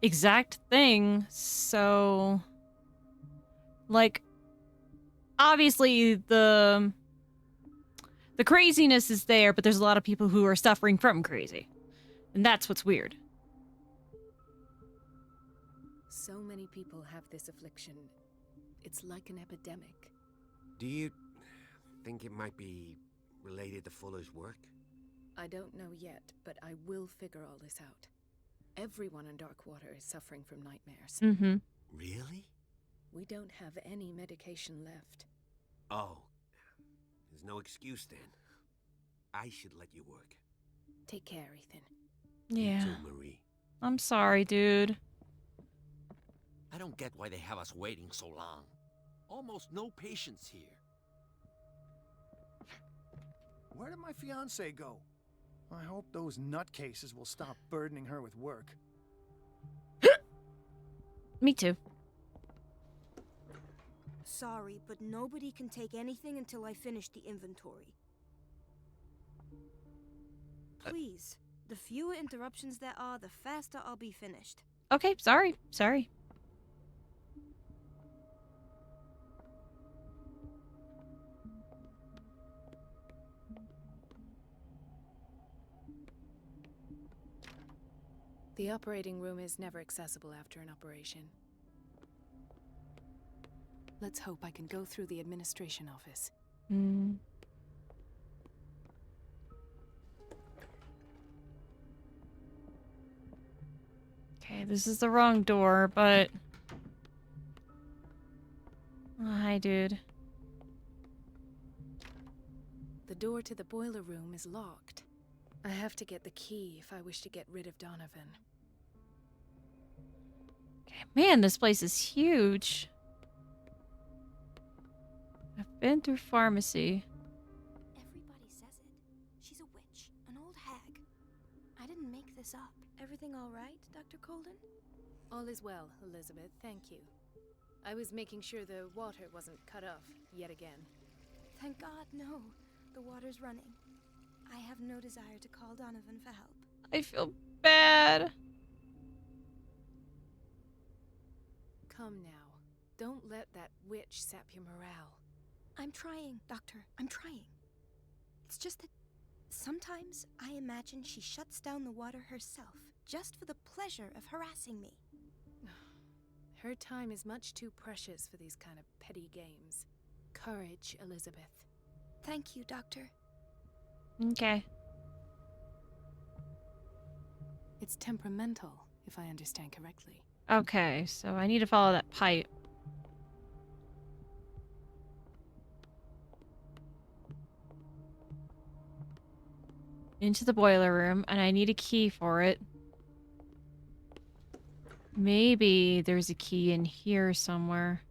exact thing. So, like, obviously the craziness is there, but there's a lot of people who are suffering from crazy. And that's what's weird. So many people have this affliction. It's like an epidemic. Do you think it might be related to Fuller's work? I don't know yet, but I will figure all this out. Everyone in Darkwater is suffering from nightmares. Mm-hmm. Really? We don't have any medication left. Oh. There's no excuse then. I should let you work. Take care, Ethan. Yeah. You too, Marie. I'm sorry, dude. I don't get why they have us waiting so long. Almost no patients here. Where did my fiancée go? I hope those nutcases will stop burdening her with work. Me too. Sorry, but nobody can take anything until I finish the inventory. Please. The fewer interruptions there are, the faster I'll be finished. Okay, sorry. Sorry. The operating room is never accessible after an operation. Let's hope I can go through the administration office. Hmm. Okay, this is the wrong door, but... Oh, hi, dude. The door to the boiler room is locked. I have to get the key if I wish to get rid of Donovan. Okay, man, this place is huge. I've been through pharmacy. Everybody says it. She's a witch, an old hag. I didn't make this up. Everything all right, Dr. Colden? All is well, Elizabeth, thank you. I was making sure the water wasn't cut off yet again. Thank God, no. The water's running. I have no desire to call Donovan for help. I feel bad. Come now. Don't let that witch sap your morale. I'm trying, Doctor. I'm trying. It's just that sometimes I imagine she shuts down the water herself, just for the pleasure of harassing me. Her time is much too precious for these kind of petty games. Courage, Elizabeth. Thank you, Doctor. Okay. It's temperamental, if I understand correctly. Okay, so I need to follow that pipe. Into the boiler room, and I need a key for it. Maybe there's a key in here somewhere.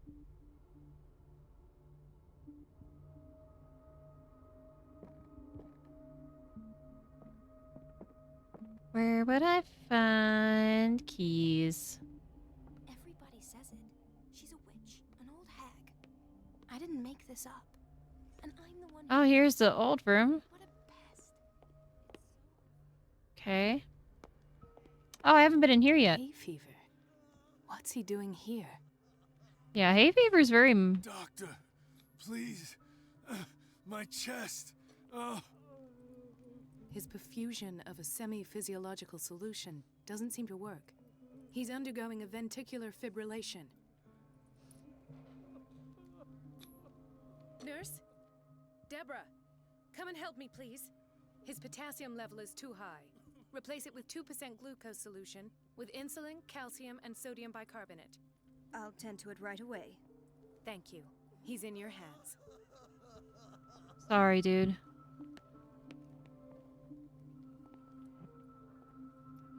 Where would I find keys? Everybody says it. She's a witch, an old hag. I didn't make this up. And I'm the one Oh, here's the old room. What a pest. Okay. Oh, I haven't been in here yet. Hay fever. What's he doing here? Yeah, hay fever's very... Doctor, please. My chest. Oh. His perfusion of a semi-physiological solution doesn't seem to work. He's undergoing a ventricular fibrillation. Nurse? Deborah, come and help me, please. His potassium level is too high. Replace it with 2% glucose solution with insulin, calcium, and sodium bicarbonate. I'll tend to it right away. Thank you. He's in your hands. Sorry, dude.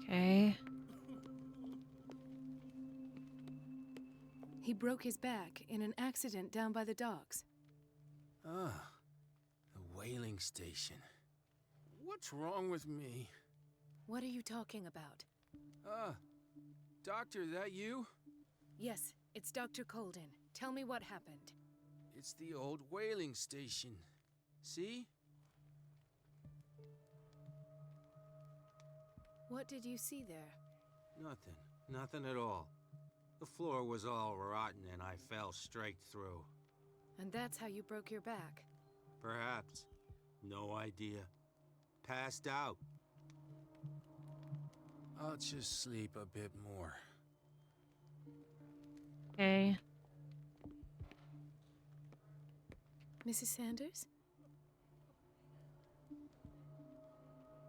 Okay. He broke his back in an accident down by the docks. Ah, the whaling station. What's wrong with me? What are you talking about? Doctor, that you? Yes, it's Dr. Colden. Tell me what happened. It's the old whaling station. See? What did you see there? Nothing. Nothing at all. The floor was all rotten and I fell straight through. And that's how you broke your back? Perhaps. No idea. Passed out. I'll just sleep a bit more. Okay. Mrs. Sanders?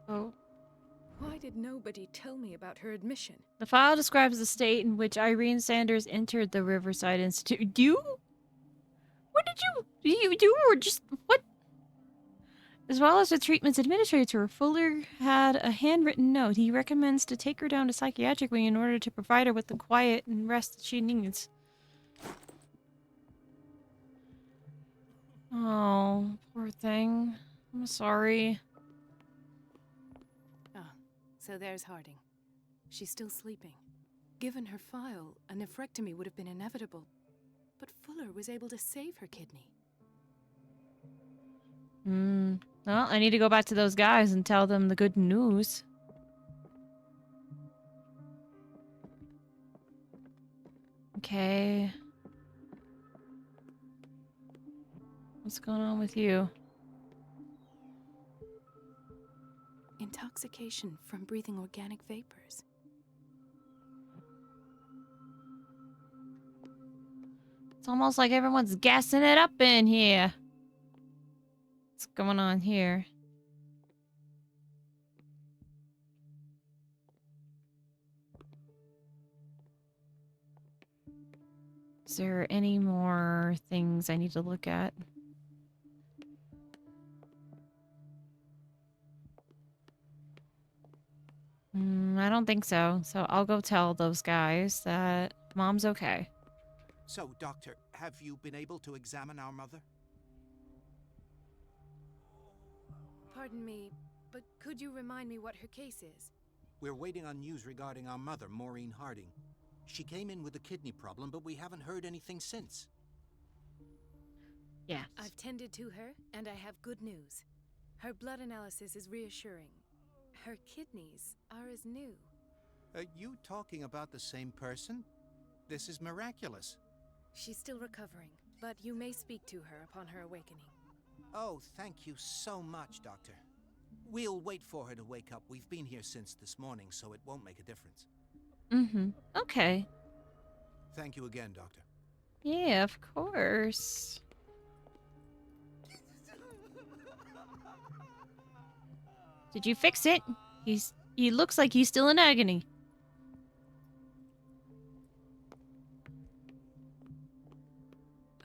Oh. Why did nobody tell me about her admission? The file describes the state in which Irene Sanders entered the Riverside Institute. Do you? What did you do? Or just what? As well as the treatments administered to her, Fuller had a handwritten note. He recommends to take her down to psychiatric wing in order to provide her with the quiet and rest that she needs. Oh, poor thing. I'm sorry. So there's Harding. She's still sleeping. Given her file, a nephrectomy would have been inevitable. But Fuller was able to save her kidney. Well, I need to go back to those guys and tell them the good news. Okay. What's going on with you? Intoxication from breathing organic vapors. It's almost like everyone's gassing it up in here. What's going on here? Is there any more things I need to look at? I don't think so. So I'll go tell those guys that Mom's okay. So, Doctor, have you been able to examine our mother? Pardon me, but could you remind me what her case is? We're waiting on news regarding our mother, Maureen Harding. She came in with a kidney problem, but we haven't heard anything since. Yeah. I've tended to her, and I have good news. Her blood analysis is reassuring. Her kidneys are as new. Are you talking about the same person? This is miraculous. She's still recovering, but you may speak to her upon her awakening. Oh, thank you so much, Doctor. We'll wait for her to wake up. We've been here since this morning, so it won't make a difference. Okay. Thank you again, Doctor. Yeah, of course. Did you fix it? He looks like he's still in agony.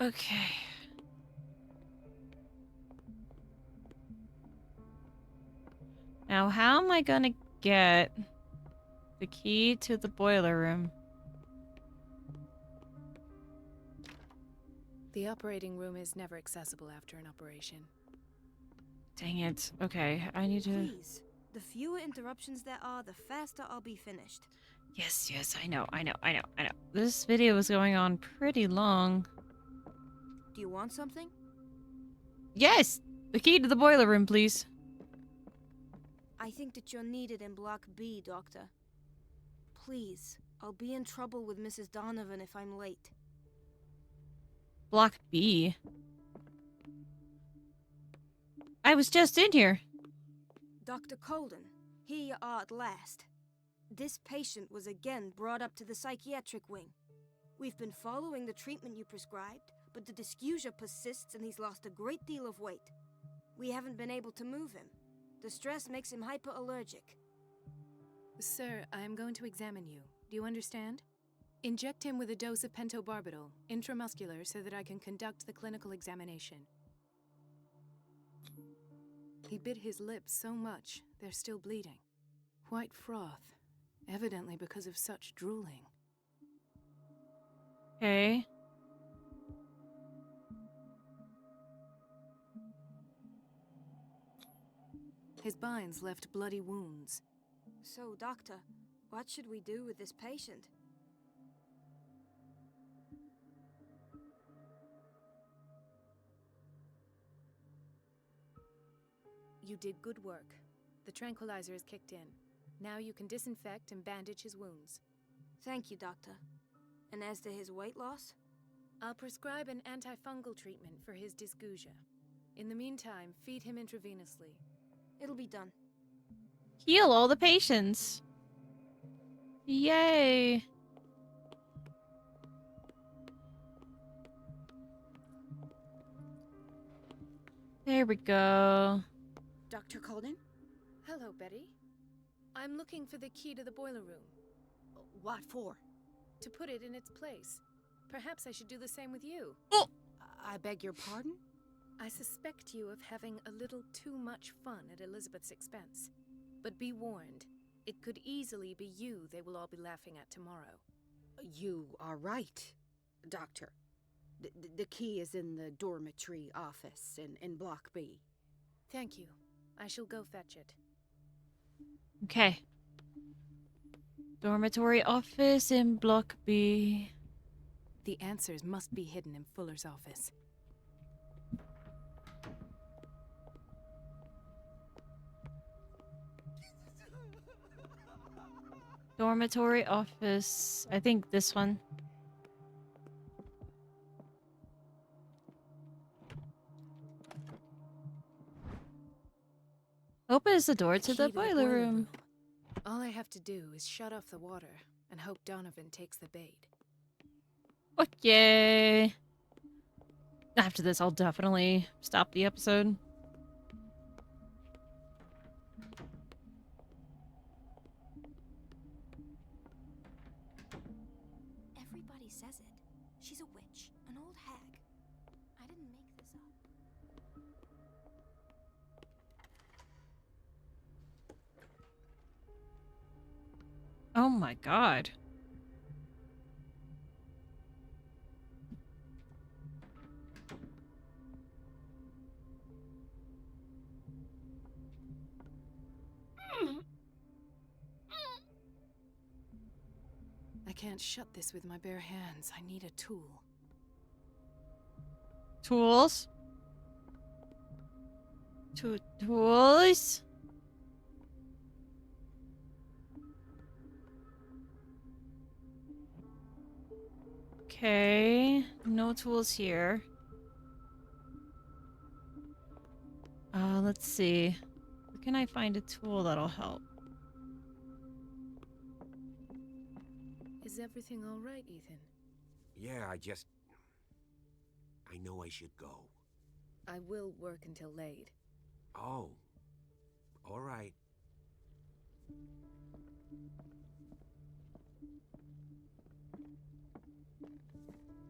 Okay. Now, how am I gonna get the key to the boiler room? The operating room is never accessible after an operation. Dang it. Okay, I need to... Please. The fewer interruptions there are, the faster I'll be finished. Yes, I know. This video is going on pretty long. Do you want something? Yes! The key to the boiler room, please. I think that you're needed in Block B, Doctor. Please, I'll be in trouble with Mrs. Donovan if I'm late. Block B? I was just in here. Dr. Colden, here you are at last. This patient was again brought up to the psychiatric wing. We've been following the treatment you prescribed, but the dysgeusia persists and he's lost a great deal of weight. We haven't been able to move him. The stress makes him hypoallergic. Sir, I am going to examine you. Do you understand? Inject him with a dose of pentobarbital, intramuscular, so that I can conduct the clinical examination. He bit his lips so much, they're still bleeding. White froth, evidently because of such drooling. Okay. His binds left bloody wounds. So, Doctor, what should we do with this patient? You did good work. The tranquilizer is kicked in. Now you can disinfect and bandage his wounds. Thank you, Doctor. And as to his weight loss? I'll prescribe an antifungal treatment for his dysgeusia. In the meantime, feed him intravenously. It'll be done. Heal all the patients. Yay. There we go. Dr. Colden? Hello, Betty. I'm looking for the key to the boiler room. What for? To put it in its place. Perhaps I should do the same with you. Oh! I beg your pardon? I suspect you of having a little too much fun at Elizabeth's expense. But be warned, it could easily be you they will all be laughing at tomorrow. You are right, Doctor. The key is in the dormitory office in Block B. Thank you. I shall go fetch it. Okay. Dormitory office in Block B. The answers must be hidden in Fuller's office. Dormitory office. I think this one. Opens the door to the boiler room. All I have to do is shut off the water and hope Donovan takes the bait. Okay. After this, I'll definitely stop the episode. Everybody says it. She's a witch, an old hag. I didn't make this up. Oh my god. I can't shut this with my bare hands. I need a tool. Tools? Tools? Okay, no tools here. Let's see. Where can I find a tool that'll help? Is everything all right, Ethan? Yeah, I know I should go. I will work until late. Oh. All right.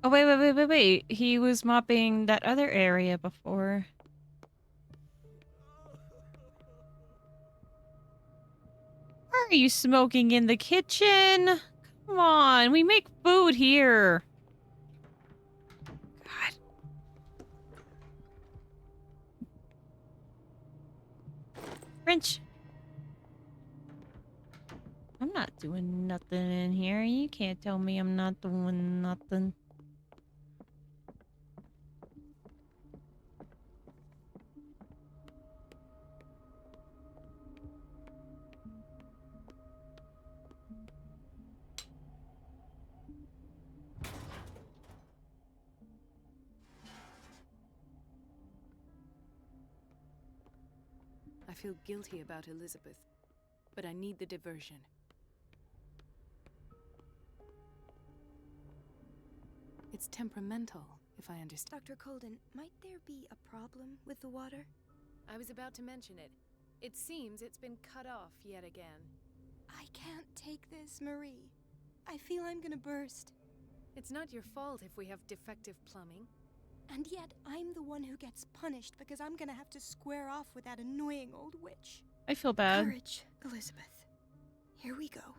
Oh, wait. He was mopping that other area before. Why are you smoking in the kitchen? Come on, we make food here. God. French. I'm not doing nothing in here. You can't tell me I'm not doing nothing. I feel guilty about Elizabeth, but I need the diversion. It's temperamental, if I understand. Dr. Colden, might there be a problem with the water? I was about to mention it. It seems it's been cut off yet again. I can't take this, Marie. I feel I'm gonna burst. It's not your fault if we have defective plumbing. And yet, I'm the one who gets punished because I'm gonna have to square off with that annoying old witch. I feel bad. Courage, Elizabeth. Here we go.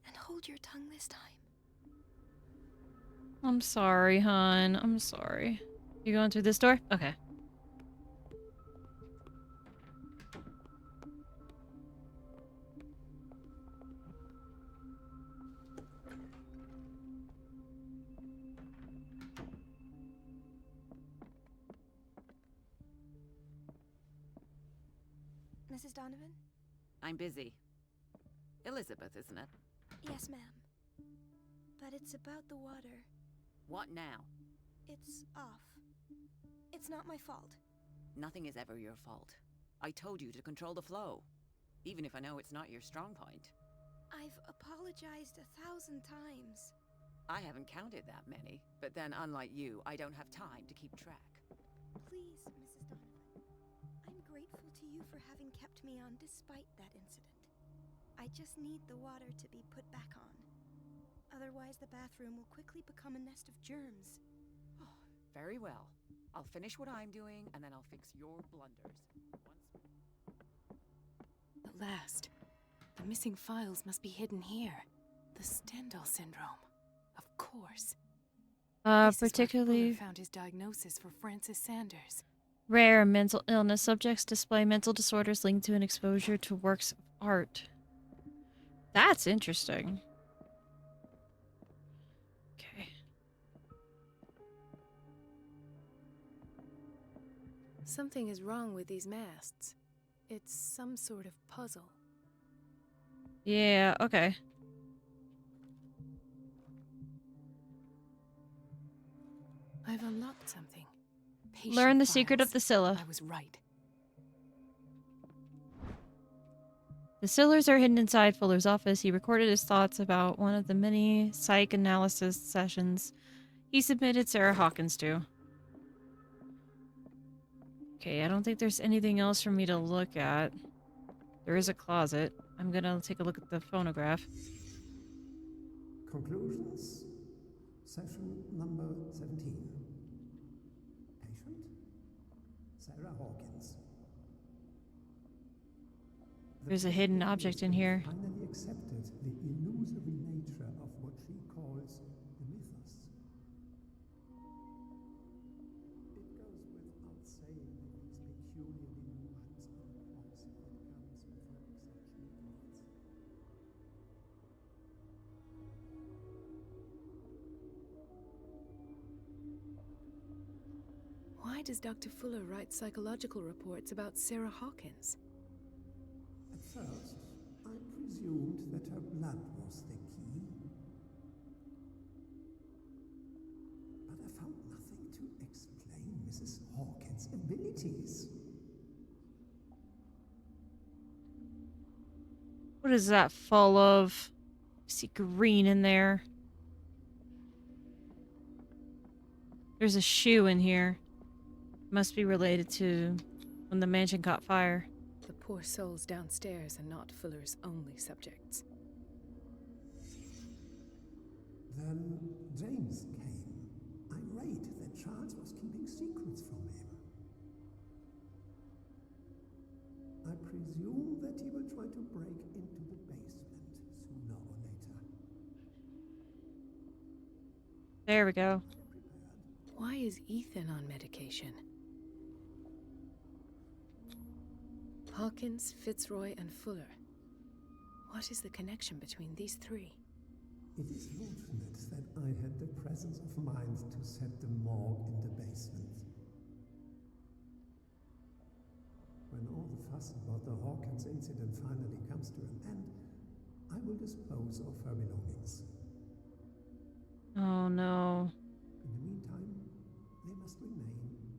And hold your tongue this time. I'm sorry, hon. I'm sorry. You going through this door? Okay. Mrs. Donovan? I'm busy. Elizabeth, isn't it? Yes, ma'am. But it's about the water. What now? It's off. It's not my fault. Nothing is ever your fault. I told you to control the flow, even if I know it's not your strong point. I've apologized 1,000 times. I haven't counted that many, but then unlike you, I don't have time to keep track. Please, Mrs. Donovan. I'm grateful to you for having kept me on despite that incident. I just need the water to be put back on. Otherwise, the bathroom will quickly become a nest of germs. Oh, very well. I'll finish what I'm doing, and then I'll fix your blunders. At last. The missing files must be hidden here. The Stendhal syndrome. Of course. This Particularly is where Fuller found his diagnosis for Francis Sanders. rare mental illness subjects display mental disorders linked to an exposure to works of art. That's interesting. Okay. Something is wrong with these masts. It's some sort of puzzle. Yeah, okay. I've unlocked something. Patient Learn the secret files. of the Scylla. I was right. The Scyllas are hidden inside Fuller's office. He recorded his thoughts about one of the many psychoanalysis sessions he submitted Sarah Hawkins to. Okay, I don't think there's anything else for me to look at. There is a closet. I'm gonna take a look at the phonograph. Conclusions. Session number 17. Patient? Sarah Hawkins. There's a hidden object in here. Finally accepted the illusory nature of what she calls the mythos. It goes without saying that these peculiar delusions are the price that comes with her exceptional gifts. Why does Dr. Fuller write psychological reports about Sarah Hawkins? At first, I presumed that her blood was the key. But I found nothing to explain Mrs. Hawkins' abilities. What is that full of? I see green in there. There's a shoe in here. Must be related to when the mansion caught fire. The poor souls downstairs are not Fuller's only subjects. Then James came, irate that Charles was keeping secrets from him. I presume that he will try to break into the basement sooner or later. There we go. Why is Ethan on medication? Hawkins, Fitzroy, and Fuller. What is the connection between these three? It is fortunate that I had the presence of mind to set the morgue in the basement. When all the fuss about the Hawkins incident finally comes to an end, I will dispose of her belongings. Oh no. In the meantime, they must remain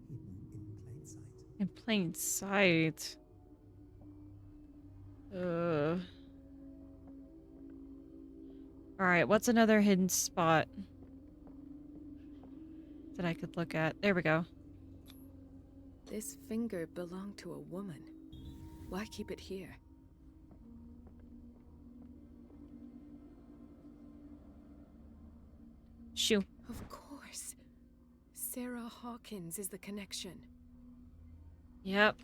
hidden in plain sight. In plain sight. Alright, what's another hidden spot that I could look at? There we go. This finger belonged to a woman. Why keep it here? Shoo. Of course. Sarah Hawkins is the connection. Yep.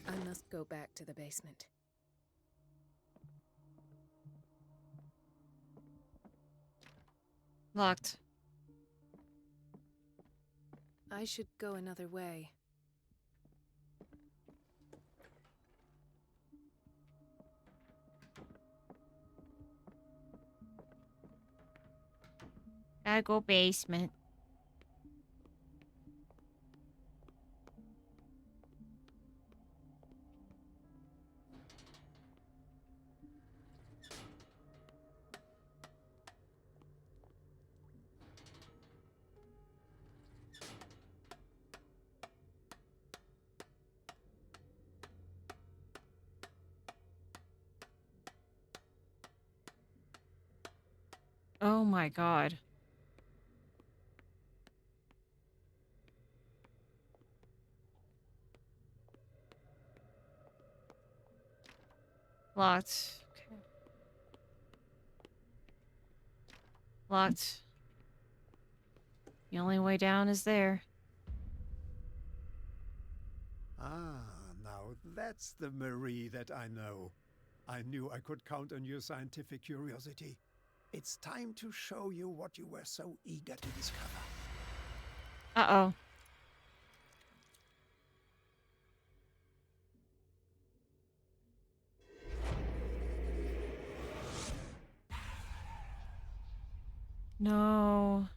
I must go back to the basement. Locked. I should go another way. Gotta go basement. Oh my god. Locked. Okay. Locked. The only way down is there. Ah, now that's the Marie that I know. I knew I could count on your scientific curiosity. It's time to show you what you were so eager to discover. Uh-oh. No.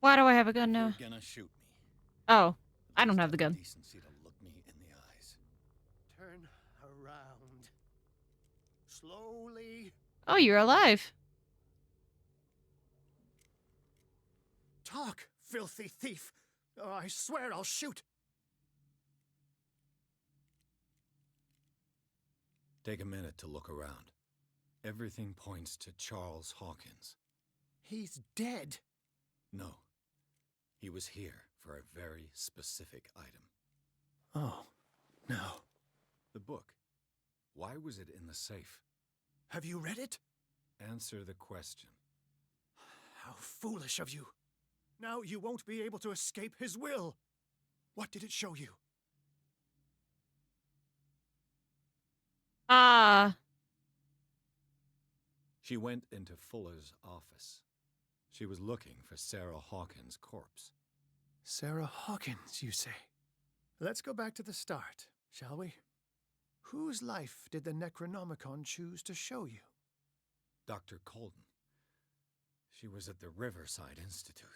Why do I have a gun now? You're gonna shoot me. Oh, I don't have the gun. Decency to look me in the eyes. Turn around. Slowly. Oh, you're alive. Talk, filthy thief. Oh, I swear I'll shoot. Take a minute to look around. Everything points to Charles Hawkins. He's dead. No. He was here for a very specific item. Oh, no. The book. Why was it in the safe? Have you read it? Answer the question. How foolish of you. Now you won't be able to escape his will. What did it show you? Ah. She went into Fuller's office. She was looking for Sarah Hawkins' corpse. Sarah Hawkins, you say? Let's go back to the start, shall we? Whose life did the Necronomicon choose to show you? Dr. Colden. She was at the Riverside Institute.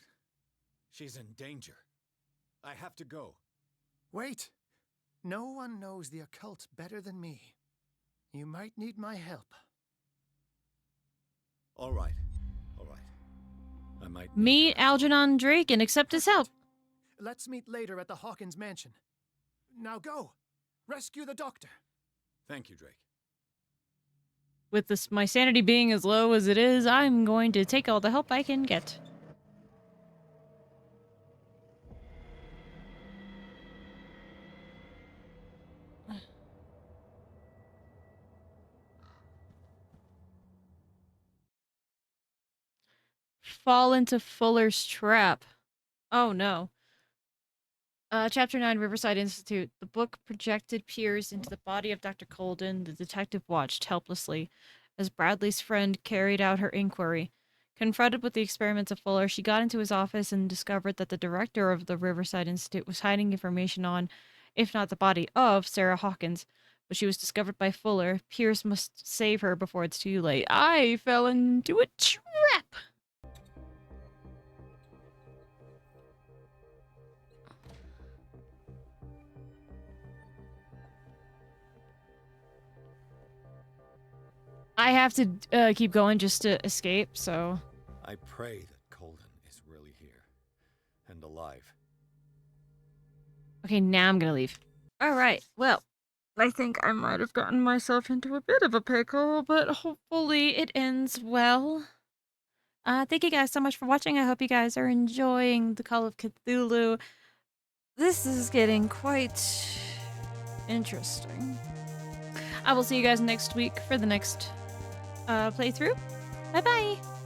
She's in danger. I have to go. Wait. No one knows the occult better than me. You might need my help. All right. All right. I might Meet Algernon Drake and accept his help. Let's meet later at the Hawkins mansion. Now go. Rescue the doctor. Thank you, Drake. With this, my sanity being as low as it is, I'm going to take all the help I can get. Fall into Fuller's trap. Oh no. Chapter 9, Riverside Institute. The book projected peers into the body of Dr. Colden. The detective watched helplessly as Bradley's friend carried out her inquiry. Confronted with the experiments of Fuller, she got into his office and discovered that the director of the Riverside Institute was hiding information on, if not the body of, Sarah Hawkins. But she was discovered by Fuller. Pierce must save her before it's too late. I fell into a trap! I have to keep going just to escape, so... I pray that Colden is really here. And alive. Okay, now I'm gonna leave. Alright, well, I think I might have gotten myself into a bit of a pickle, but hopefully it ends well. Thank you guys so much for watching. I hope you guys are enjoying the Call of Cthulhu. This is getting quite interesting. I will see you guys next week for the next playthrough. Bye bye!